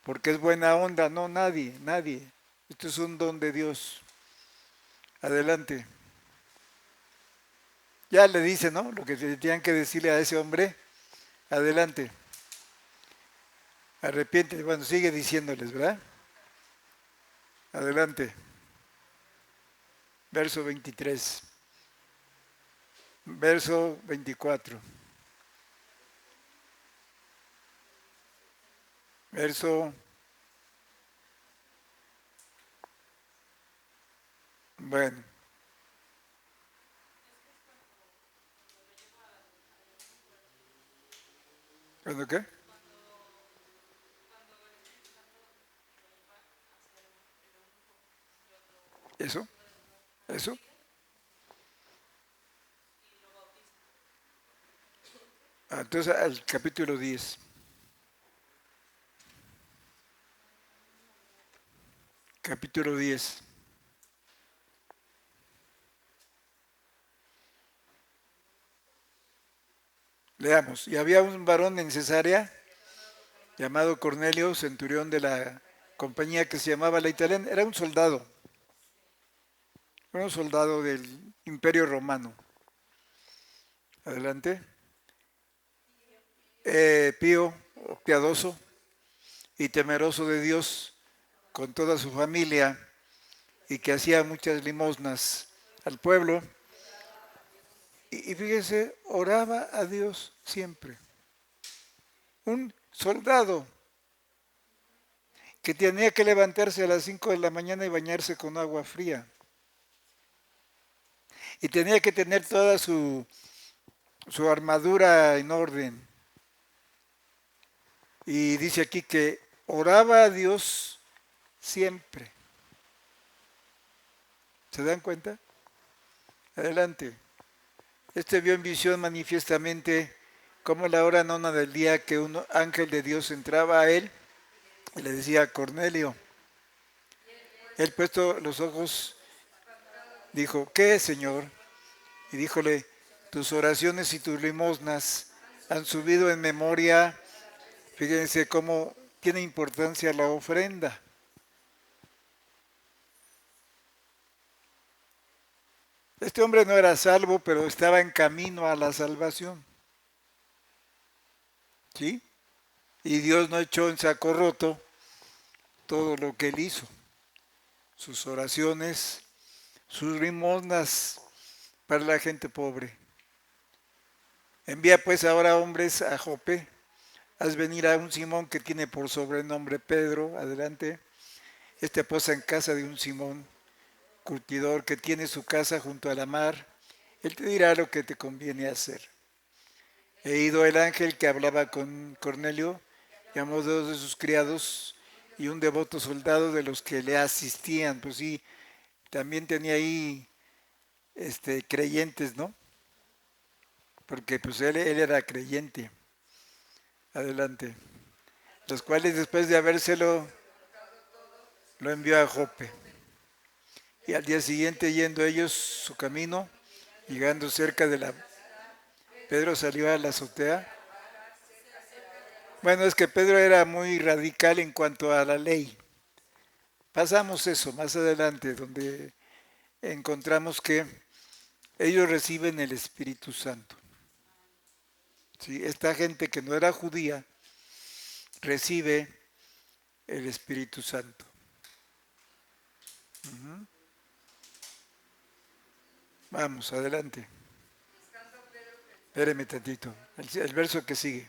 A: porque es buena onda. No, nadie. Esto es un don de Dios. Adelante. Ya le dice, ¿no? Lo que tenían que decirle a ese hombre. Adelante. Arrepiéntete. Bueno, sigue diciéndoles, ¿verdad? Adelante. Verso 23. Verso 24. Verso, bueno, ¿cuándo qué? ¿Eso? ¿Eso? Entonces al capítulo 10. Capítulo 10. Leamos. Y había un varón en Cesarea llamado Cornelio, centurión de la compañía que se llamaba la italiana. Era un soldado del Imperio Romano. Adelante. Pío, piadoso y temeroso de Dios con toda su familia y que hacía muchas limosnas al pueblo. Y fíjese, oraba a Dios siempre. Un soldado que tenía que levantarse a las 5 de la mañana y bañarse con agua fría. Y tenía que tener toda su armadura en orden. Y dice aquí que oraba a Dios siempre. ¿Se dan cuenta? Adelante. Este vio en visión manifiestamente como a la hora nona del día que un ángel de Dios entraba a él y le decía, Cornelio. Él puesto los ojos, dijo, ¿qué, Señor? Y díjole, tus oraciones y tus limosnas han subido en memoria. Fíjense cómo tiene importancia la ofrenda. Este hombre no era salvo, pero estaba en camino a la salvación. ¿Sí? Y Dios no echó en saco roto todo lo que él hizo. Sus oraciones, sus limosnas para la gente pobre. Envía pues ahora hombres a Jope. Haz venir a un Simón que tiene por sobrenombre Pedro. Adelante. Este posa en casa de un Simón, curtidor, que tiene su casa junto a la mar. Él te dirá lo que te conviene hacer. He ido el ángel que hablaba con Cornelio, llamó dos de sus criados y un devoto soldado de los que le asistían. Pues sí, también tenía ahí creyentes, ¿no? Porque pues él era creyente. Adelante. Los cuales después de habérselo lo envió a Jope. Y al día siguiente, yendo ellos su camino, llegando cerca de la... Pedro salió a la azotea. Bueno, es que Pedro era muy radical en cuanto a la ley. Pasamos eso más adelante, donde encontramos que ellos reciben el Espíritu Santo. ¿Sí? Esta gente que no era judía recibe el Espíritu Santo. Vamos, adelante. Espéreme tantito. El verso que sigue.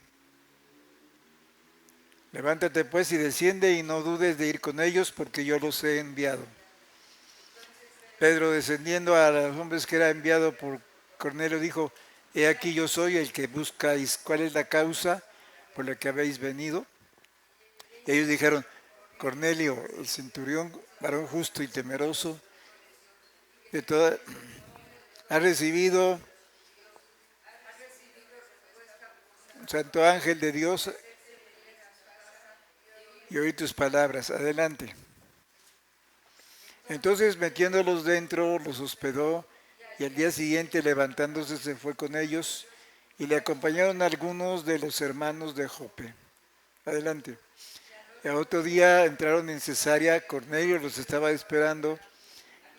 A: Levántate pues y desciende y no dudes de ir con ellos porque yo los he enviado. Pedro, descendiendo a los hombres que era enviado por Cornelio, dijo, he aquí yo soy el que buscáis. ¿Cuál es la causa por la que habéis venido? Y ellos dijeron, Cornelio, el centurión, varón justo y temeroso, de toda, ha recibido un santo ángel de Dios y oí tus palabras. Adelante. Entonces, metiéndolos dentro, los hospedó y al día siguiente, levantándose, se fue con ellos y le acompañaron algunos de los hermanos de Jope. Adelante. Y a otro día entraron en Cesarea, Cornelio los estaba esperando,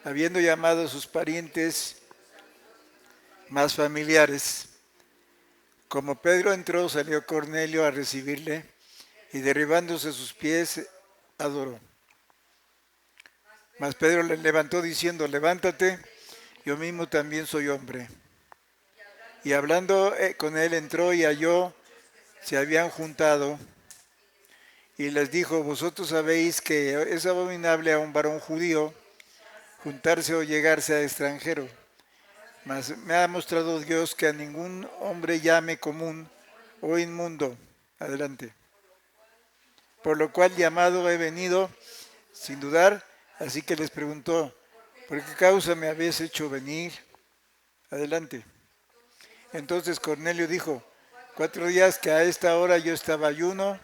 A: habiendo llamado a sus parientes más familiares. Como Pedro entró, salió Cornelio a recibirle y derribándose a sus pies, adoró. Mas Pedro le levantó diciendo, levántate, yo mismo también soy hombre. Y hablando con él entró y halló, se habían juntado y les dijo, vosotros sabéis que es abominable a un varón judío juntarse o llegarse a extranjero. Mas me ha mostrado Dios que a ningún hombre llame común o inmundo. Adelante. Por lo cual llamado he venido sin dudar, así que les preguntó, ¿por qué causa me habéis hecho venir? Adelante. Entonces Cornelio dijo, 4 días que a esta hora yo estaba ayuno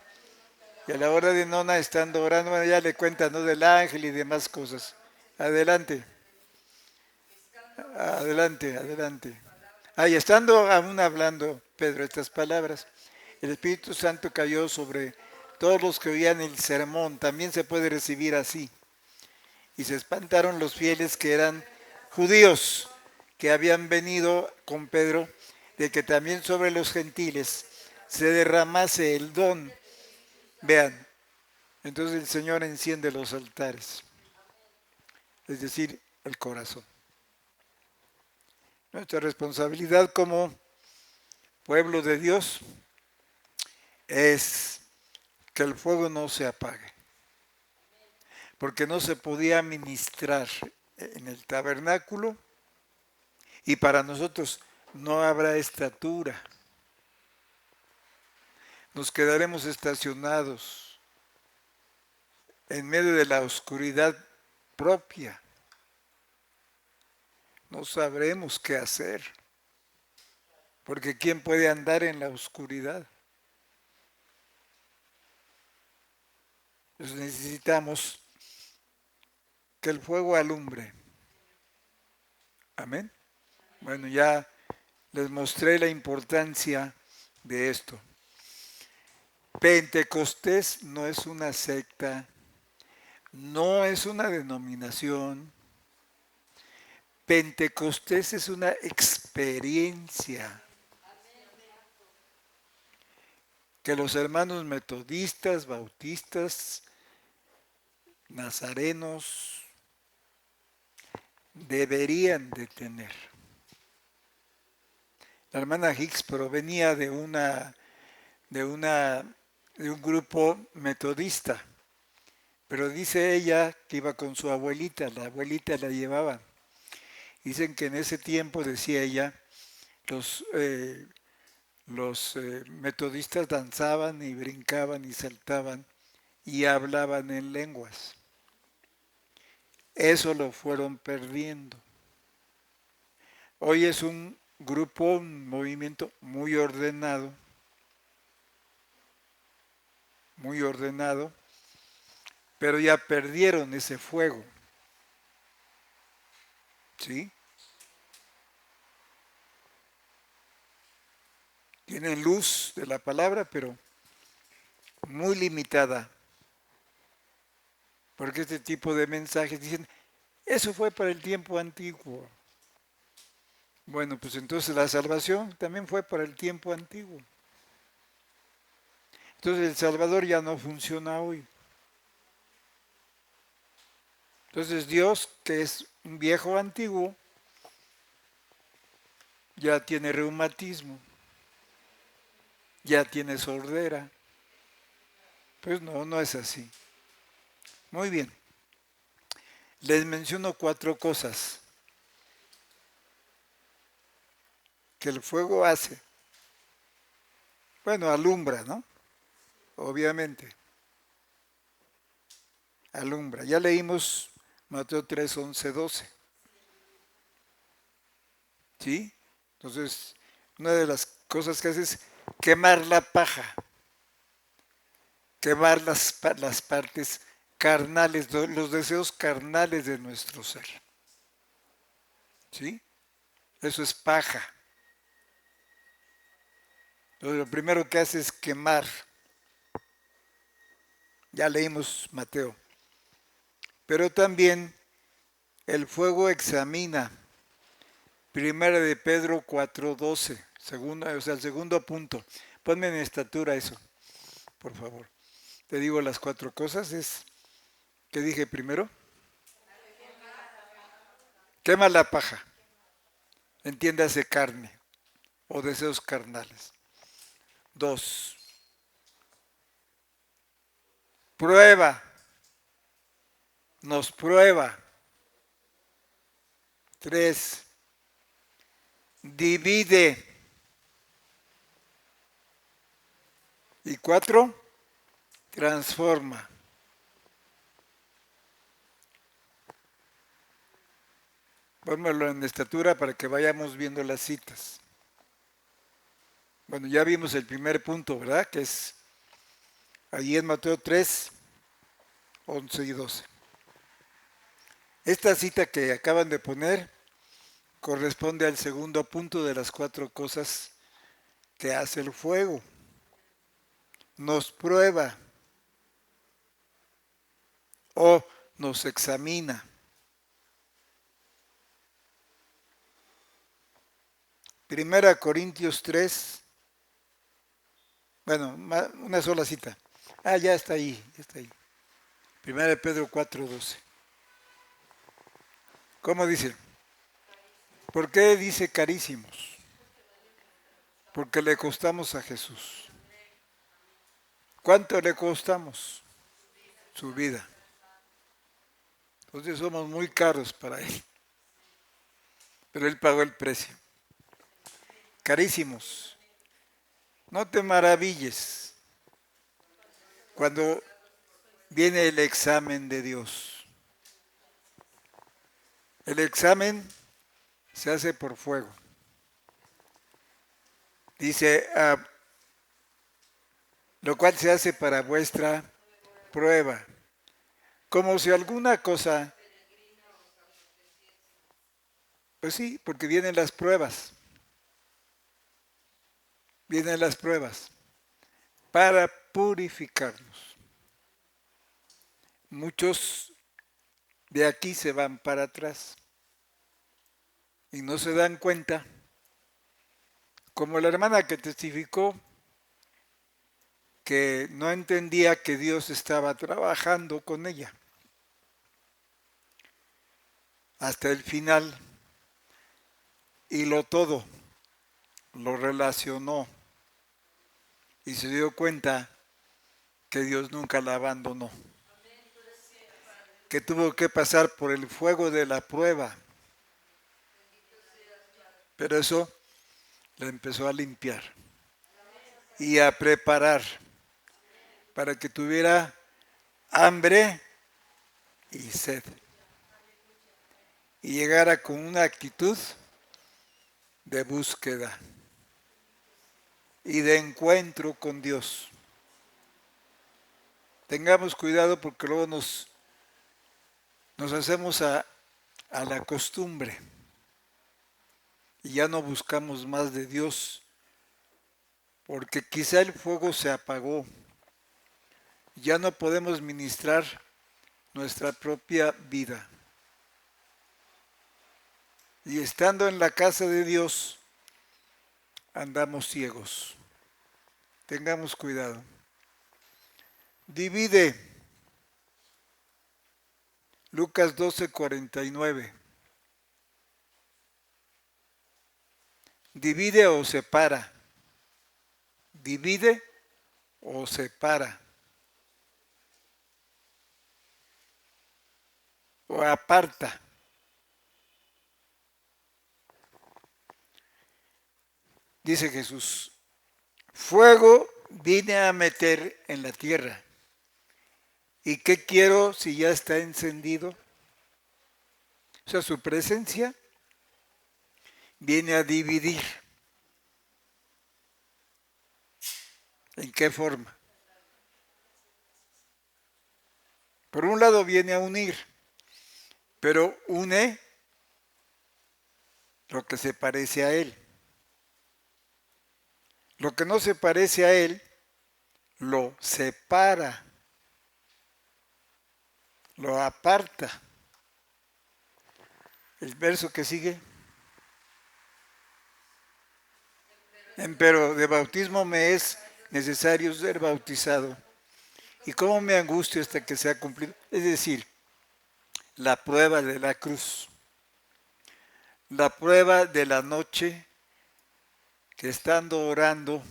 A: y a la hora de nona estando orando, bueno, ya le cuentan, ¿no?, del ángel y demás cosas. Adelante, adelante, adelante. Y estando aún hablando Pedro estas palabras, el Espíritu Santo cayó sobre todos los que oían el sermón, también se puede recibir así. Y se espantaron los fieles que eran judíos, que habían venido con Pedro, de que también sobre los gentiles se derramase el don. Vean, entonces el Señor enciende los altares, es decir, el corazón. Nuestra responsabilidad como pueblo de Dios es que el fuego no se apague, porque no se podía ministrar en el tabernáculo y para nosotros no habrá estatura. Nos quedaremos estacionados en medio de la oscuridad propia. No sabremos qué hacer, porque ¿quién puede andar en la oscuridad? Entonces necesitamos que el fuego alumbre. Amén. Bueno, ya les mostré la importancia de esto. Pentecostés no es una secta, no es una denominación. Pentecostés es una experiencia que los hermanos metodistas, bautistas, nazarenos deberían de tener. La hermana Hicks provenía de un grupo metodista, pero dice ella que iba con su abuelita, la abuelita la llevaba. Dicen que en ese tiempo, decía ella, los metodistas danzaban y brincaban y saltaban y hablaban en lenguas. Eso lo fueron perdiendo. Hoy es un grupo, un movimiento muy ordenado, pero ya perdieron ese fuego. ¿Sí? Tienen luz de la palabra, pero muy limitada. Porque este tipo de mensajes dicen, eso fue para el tiempo antiguo. Bueno, pues entonces la salvación también fue para el tiempo antiguo. Entonces el Salvador ya no funciona hoy. Entonces Dios, que es un viejo antiguo, ya tiene reumatismo, ya tiene sordera, Pues no, no es así. Muy bien. Les menciono 4 cosas que el fuego hace. Bueno, alumbra, ¿no? Obviamente, alumbra. Ya leímos Mateo 3, 11, 12. ¿Sí? Entonces, una de las cosas que hace es quemar la paja, quemar las partes carnales, los deseos carnales de nuestro ser. ¿Sí? Eso es paja. Entonces, lo primero que hace es quemar. Ya leímos Mateo. Pero también el fuego examina. Primera de Pedro 4:12. O sea, el segundo punto. Ponme en estatura eso, por favor. Te digo las 4 cosas. ¿Qué dije primero? Quema la paja. Entiéndase carne o deseos carnales. 2. Prueba. Nos prueba. 3. Divide. Y 4. Transforma. Pónmelo en estatura para que vayamos viendo las citas. Bueno, ya vimos el primer punto, ¿verdad? Que es allí en Mateo 3, 11 y 12. Esta cita que acaban de poner corresponde al segundo punto de las 4 cosas que hace el fuego. Nos prueba o nos examina. Primera Corintios 3, bueno, una sola cita. Ya está ahí, ya está ahí. Primera de Pedro 4:12. ¿Cómo dice? ¿Por qué dice carísimos? Porque le costamos a Jesús. ¿Cuánto le costamos? Su vida. Entonces somos muy caros para Él. Pero Él pagó el precio. Carísimos. No te maravilles cuando viene el examen de Dios. El examen se hace por fuego. Dice, lo cual se hace para vuestra prueba. Como si alguna cosa, pues sí, porque vienen las pruebas para purificarnos. Muchos de aquí se van para atrás y no se dan cuenta, como la hermana que testificó que no entendía que Dios estaba trabajando con ella. Hasta el final, y todo lo relacionó y se dio cuenta que Dios nunca la abandonó, que tuvo que pasar por el fuego de la prueba, pero eso la empezó a limpiar y a preparar para que tuviera hambre y sed y llegara con una actitud de búsqueda y de encuentro con Dios. Tengamos cuidado porque luego nos hacemos a la costumbre y ya no buscamos más de Dios porque quizá el fuego se apagó. Ya no podemos ministrar nuestra propia vida. Y estando en la casa de Dios, andamos ciegos. Tengamos cuidado. Divide. Lucas 12:49. Divide o separa. Divide o separa. o aparta. Dice Jesús, fuego vine a meter en la tierra. ¿Y qué quiero si ya está encendido? O sea, su presencia viene a dividir. ¿En qué forma? Por un lado viene a unir, pero une lo que se parece a Él. Lo que no se parece a Él, lo separa, lo aparta. El verso que sigue. Pero de bautismo me es necesario ser bautizado. ¿Y cómo me angustio hasta que sea cumplido? Es decir, la prueba de la cruz, la prueba de la noche que estando orando,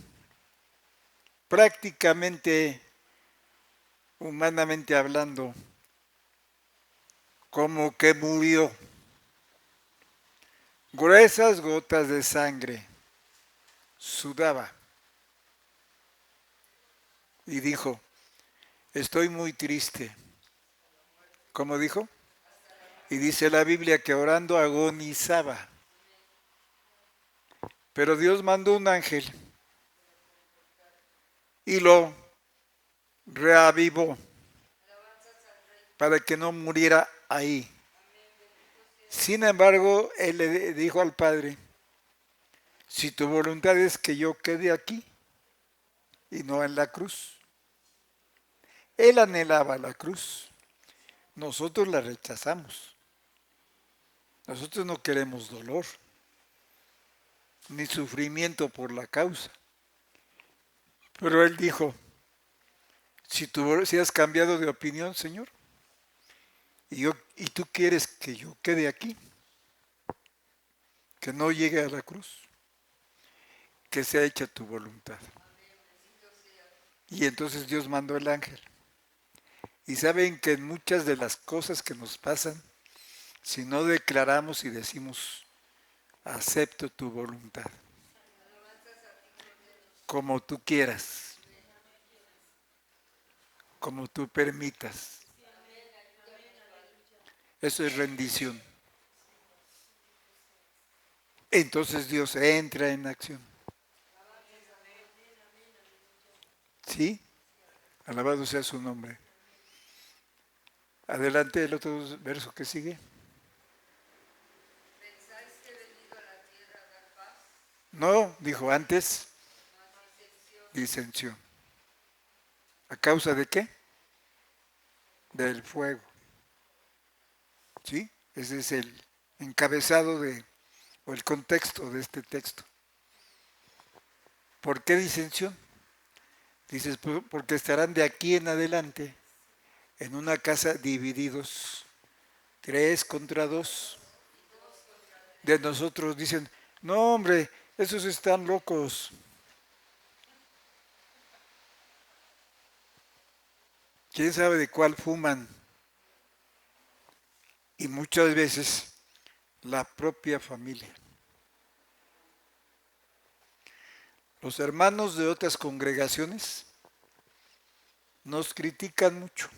A: prácticamente, humanamente hablando, como que murió. Gruesas gotas de sangre, sudaba. Y dijo, estoy muy triste. ¿Cómo dijo? Y dice la Biblia que orando agonizaba. Pero Dios mandó un ángel y lo reavivó para que no muriera ahí. Sin embargo, él le dijo al Padre, si tu voluntad es que yo quede aquí y no en la cruz. Él anhelaba la cruz. Nosotros la rechazamos. Nosotros no queremos dolor ni sufrimiento por la causa. Pero él dijo, si has cambiado de opinión, Señor, y tú quieres que yo quede aquí, que no llegue a la cruz, que sea hecha tu voluntad. Y entonces Dios mandó el ángel. Y saben que en muchas de las cosas que nos pasan, si no declaramos y decimos, acepto tu voluntad, como tú quieras, como tú permitas, eso es rendición. Entonces Dios entra en acción. ¿Sí? Alabado sea su nombre. Adelante el otro verso que sigue. No, dijo antes, disensión. ¿A causa de qué? Del fuego. ¿Sí? Ese es el encabezado o el contexto de este texto. ¿Por qué disensión? Dices, porque estarán de aquí en adelante en una casa divididos, 3 contra 2. De nosotros dicen, no hombre, esos están locos. ¿Quién sabe de cuál fuman? Y muchas veces la propia familia. Los hermanos de otras congregaciones nos critican mucho.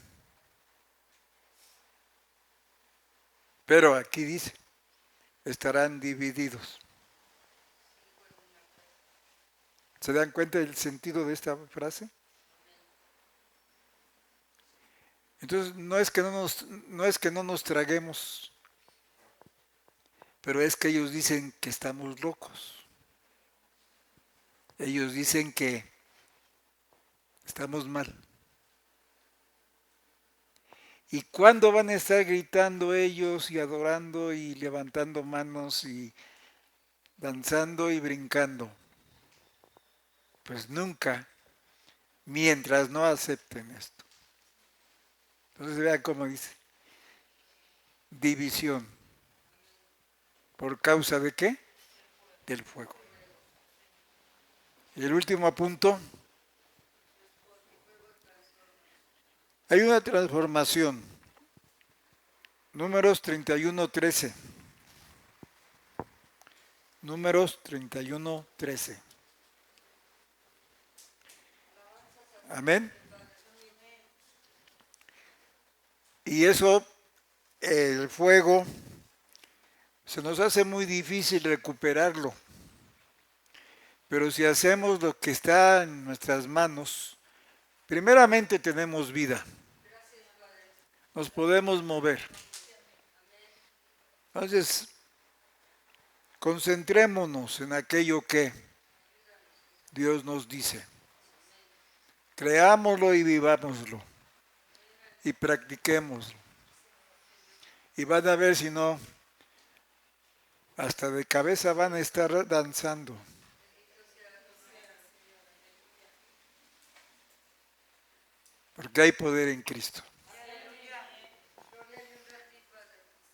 A: Pero aquí dice, estarán divididos. ¿Se dan cuenta del sentido de esta frase? Entonces, no es que no nos traguemos, pero es que ellos dicen que estamos locos. Ellos dicen que estamos mal. ¿Y cuándo van a estar gritando ellos y adorando y levantando manos y danzando y brincando? Pues nunca, mientras no acepten esto. Entonces vean cómo dice. División. ¿Por causa de qué? Del fuego. Y el último punto. Hay una transformación Números 31:13. Números 31:13. Amén. Y eso, el fuego, se nos hace muy difícil recuperarlo. Pero si hacemos lo que está en nuestras manos, primeramente tenemos vida. Nos podemos mover. Entonces, concentrémonos en aquello que Dios nos dice. Creámoslo y vivámoslo. Y practiquémoslo. Y van a ver, si no, hasta de cabeza van a estar danzando. Porque hay poder en Cristo.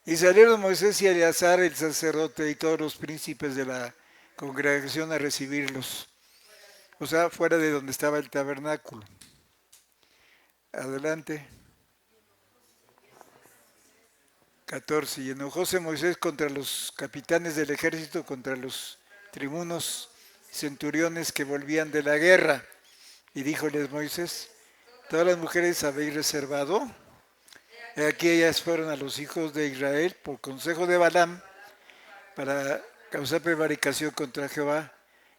A: Y salieron Moisés y Eleazar, el sacerdote, y todos los príncipes de la congregación a recibirlos. O sea, fuera de donde estaba el tabernáculo. Adelante. 14. Y enojóse Moisés contra los capitanes del ejército, contra los tribunos, centuriones que volvían de la guerra. Y díjoles Moisés: ¿todas las mujeres habéis reservado? He aquí ellas fueron a los hijos de Israel por consejo de Balaam para causar prevaricación contra Jehová,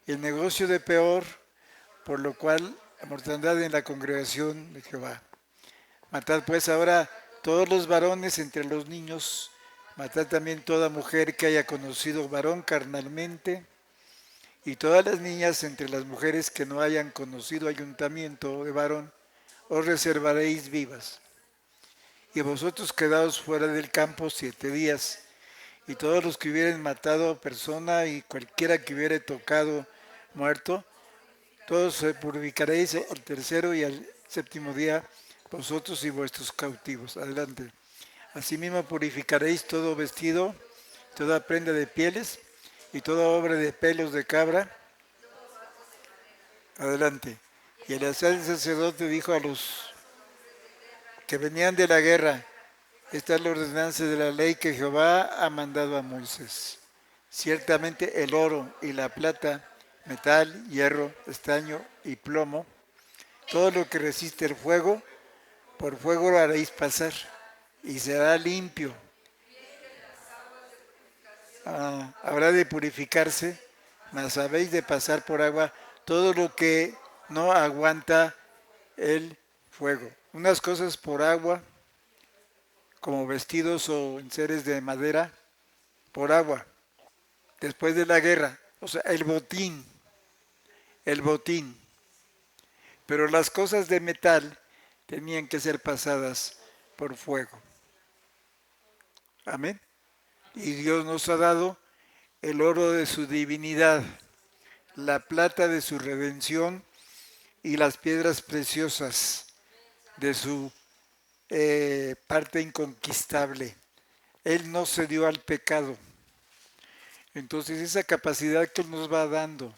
A: y el negocio de Peor, por lo cual la mortandad en la congregación de Jehová. Matad pues ahora todos los varones entre los niños, matad también toda mujer que haya conocido varón carnalmente, y todas las niñas entre las mujeres que no hayan conocido ayuntamiento de varón, os reservaréis vivas. Y vosotros quedaos fuera del campo 7 días, y todos los que hubieren matado persona y cualquiera que hubiere tocado muerto, todos se purificaréis al tercero y al séptimo día, vosotros y vuestros cautivos. Adelante. Asimismo purificaréis todo vestido, toda prenda de pieles y toda obra de pelos de cabra. Adelante. Y Eleazar el sacerdote dijo a los que venían de la guerra: esta es la ordenanza de la ley que Jehová ha mandado a Moisés. Ciertamente el oro y la plata, metal, hierro, estaño y plomo, todo lo que resiste el fuego, por fuego lo haréis pasar y será limpio. Habrá de purificarse, mas habéis de pasar por agua todo lo que no aguanta el fuego. Unas cosas por agua, como vestidos o enseres de madera, por agua. Después de la guerra, o sea, el botín. Pero las cosas de metal tenían que ser pasadas por fuego. Amén. Y Dios nos ha dado el oro de su divinidad, la plata de su redención y las piedras preciosas de su parte inconquistable. Él no cedió al pecado. Entonces esa capacidad que Él nos va dando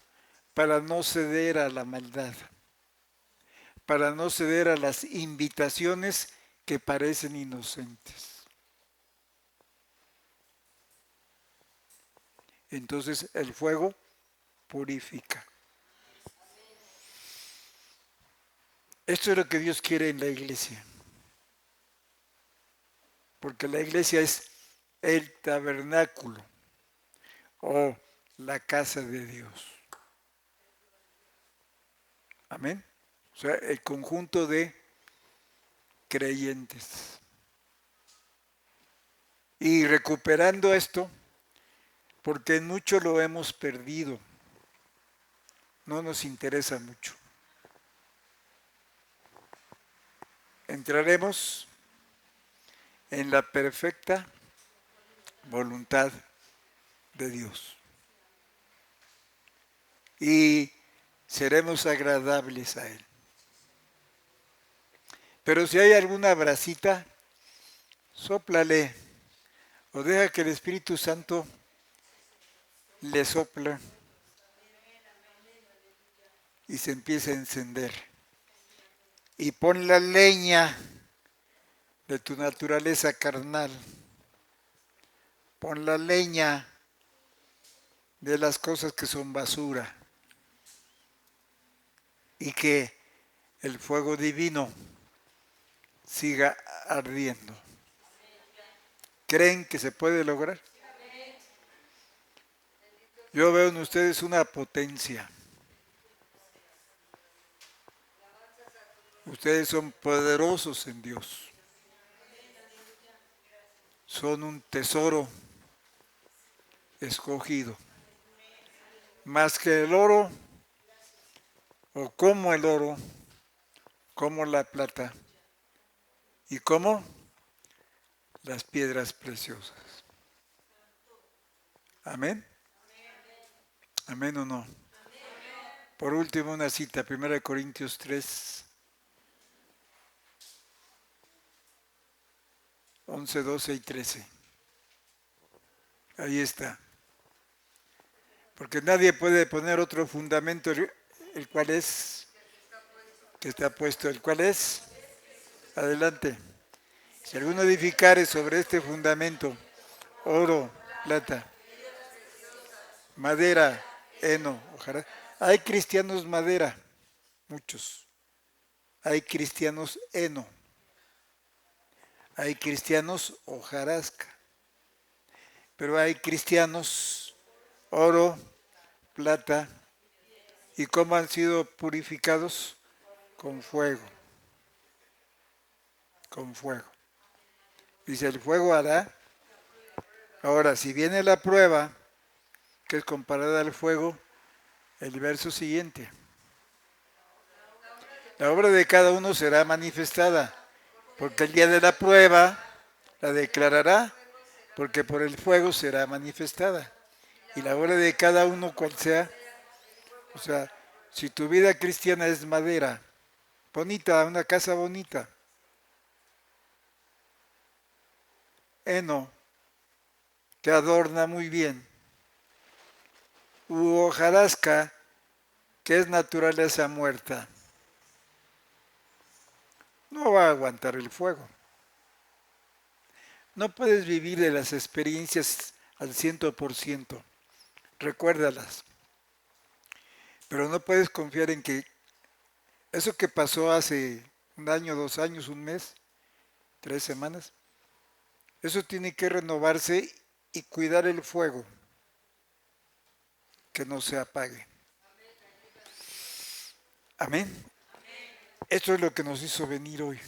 A: para no ceder a la maldad, para no ceder a las invitaciones que parecen inocentes. Entonces el fuego purifica. Esto es lo que Dios quiere en la iglesia. Porque la iglesia es el tabernáculo o la casa de Dios. Amén. O sea, el conjunto de creyentes. Y recuperando esto, porque en mucho lo hemos perdido, no nos interesa mucho. Entraremos en la perfecta voluntad de Dios. Y seremos agradables a Él. Pero si hay alguna bracita, sóplale o deja que el Espíritu Santo le sopla y se empiece a encender. Y pon la leña de tu naturaleza carnal Pon la leña de las cosas que son basura y que el fuego divino siga ardiendo. ¿Creen que se puede lograr? Yo veo en ustedes una potencia. Ustedes son poderosos en Dios. Son un tesoro escogido. Más que el oro, o como el oro, como la plata y como las piedras preciosas. ¿Amén? ¿Amén o no? Por último, una cita, 1 Corintios 3, 11, 12 y 13. Ahí está. Porque nadie puede poner otro fundamento, el cual es, que está puesto, el cual es, adelante. Si alguno edificare sobre este fundamento, oro, plata, madera, heno, ojalá. Hay cristianos madera, muchos. Hay cristianos heno. Hay cristianos hojarasca. Pero hay cristianos oro, plata. ¿Y cómo han sido purificados? Con fuego. Con fuego. Dice, el fuego hará. Ahora, si viene la prueba, que es comparada al fuego, el verso siguiente. La obra de cada uno será manifestada, porque el día de la prueba la declarará, porque por el fuego será manifestada. Y la obra de cada uno, cual sea, o sea, si tu vida cristiana es madera, bonita, una casa bonita, heno, te adorna muy bien, u hojarasca, que es naturaleza muerta, no va a aguantar el fuego. No puedes vivir de las experiencias al 100%, recuérdalas, pero no puedes confiar en que eso que pasó hace un año, 2 años, un mes, 3 semanas, eso tiene que renovarse y cuidar el fuego, que no se apague. Amén. Esto es lo que nos hizo venir hoy.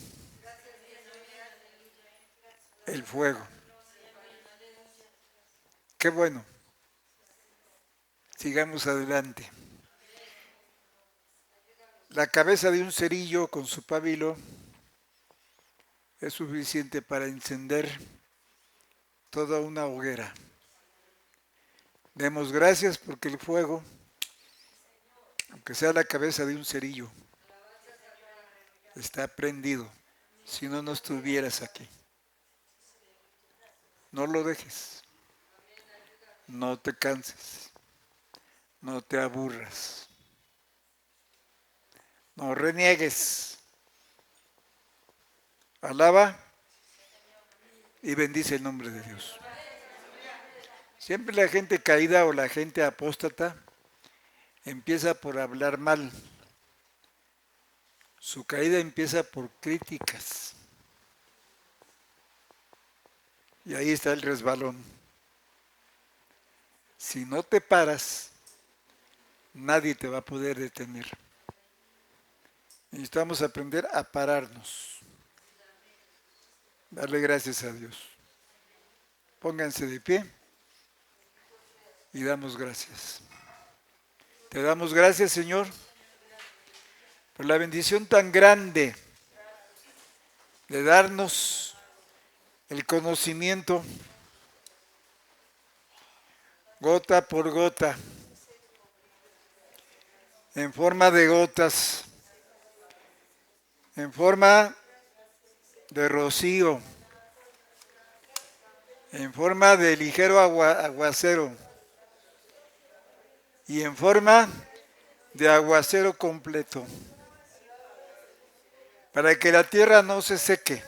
A: El fuego. Qué bueno. Sigamos adelante. La cabeza de un cerillo con su pabilo es suficiente para encender toda una hoguera. Demos gracias porque el fuego, aunque sea la cabeza de un cerillo, está prendido. Si no, no estuvieras aquí. No lo dejes. No te canses. No te aburras. No reniegues. Alaba y bendice el nombre de Dios. Siempre la gente caída o la gente apóstata empieza por hablar mal. Su caída empieza por críticas. Y ahí está el resbalón. Si no te paras, nadie te va a poder detener. Necesitamos aprender a pararnos. Darle gracias a Dios. Pónganse de pie y damos gracias. Te damos gracias, Señor, por la bendición tan grande de darnos el conocimiento gota por gota, en forma de gotas, en forma de rocío, en forma de ligero aguacero y en forma de aguacero completo, para que la tierra no se seque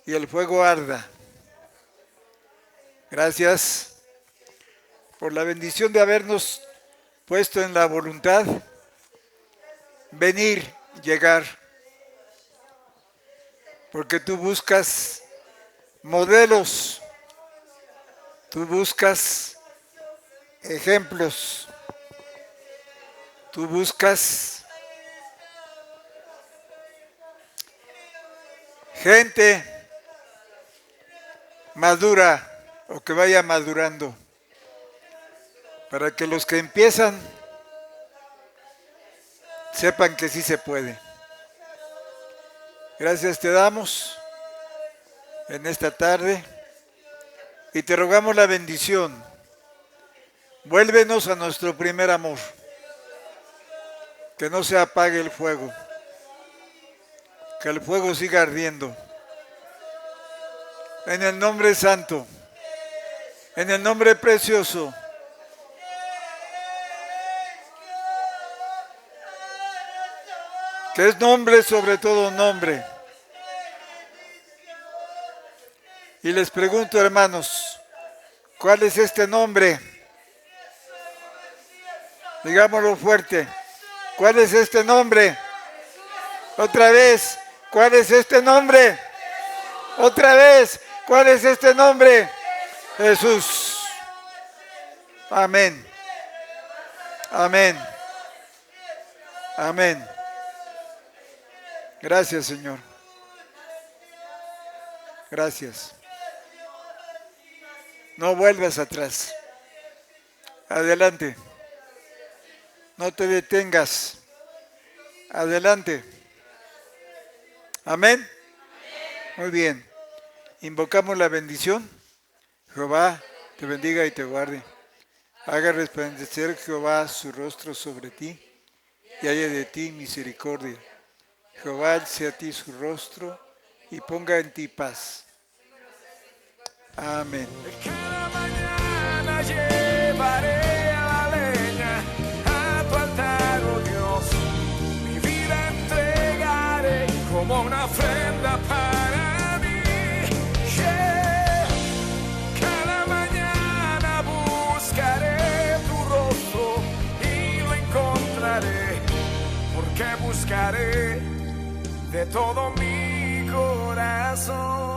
A: y el fuego arda. Gracias por la bendición de habernos puesto en la voluntad, venir, llegar, porque tú buscas modelos, tú buscas ejemplos, tú buscas gente madura o que vaya madurando, para que los que empiezan sepan que sí se puede. Gracias te damos en esta tarde y te rogamos la bendición. Vuélvenos a nuestro primer amor, que no se apague el fuego, que el fuego siga ardiendo. En el nombre santo, en el nombre precioso, que es nombre sobre todo nombre. Y les pregunto, hermanos, ¿cuál es este nombre? Digámoslo fuerte. ¿Cuál es este nombre? Otra vez, ¿cuál es este nombre? Otra vez, ¿cuál es este nombre? Jesús. Amén. Amén. Amén. Gracias, Señor. Gracias. No vuelvas atrás. Adelante. No te detengas. Adelante. Amén. Muy bien. Invocamos la bendición. Jehová te bendiga y te guarde. Haga resplandecer Jehová su rostro sobre ti y haya de ti misericordia. Jehová alce a ti su rostro y ponga en ti paz. Amén.
B: Cada mañana llevaré a la leña a tu altar, oh Dios. Mi vida entregaré como una ofrenda para mí. Yeah. Cada mañana buscaré tu rostro y lo encontraré, porque buscaré de todo mi corazón.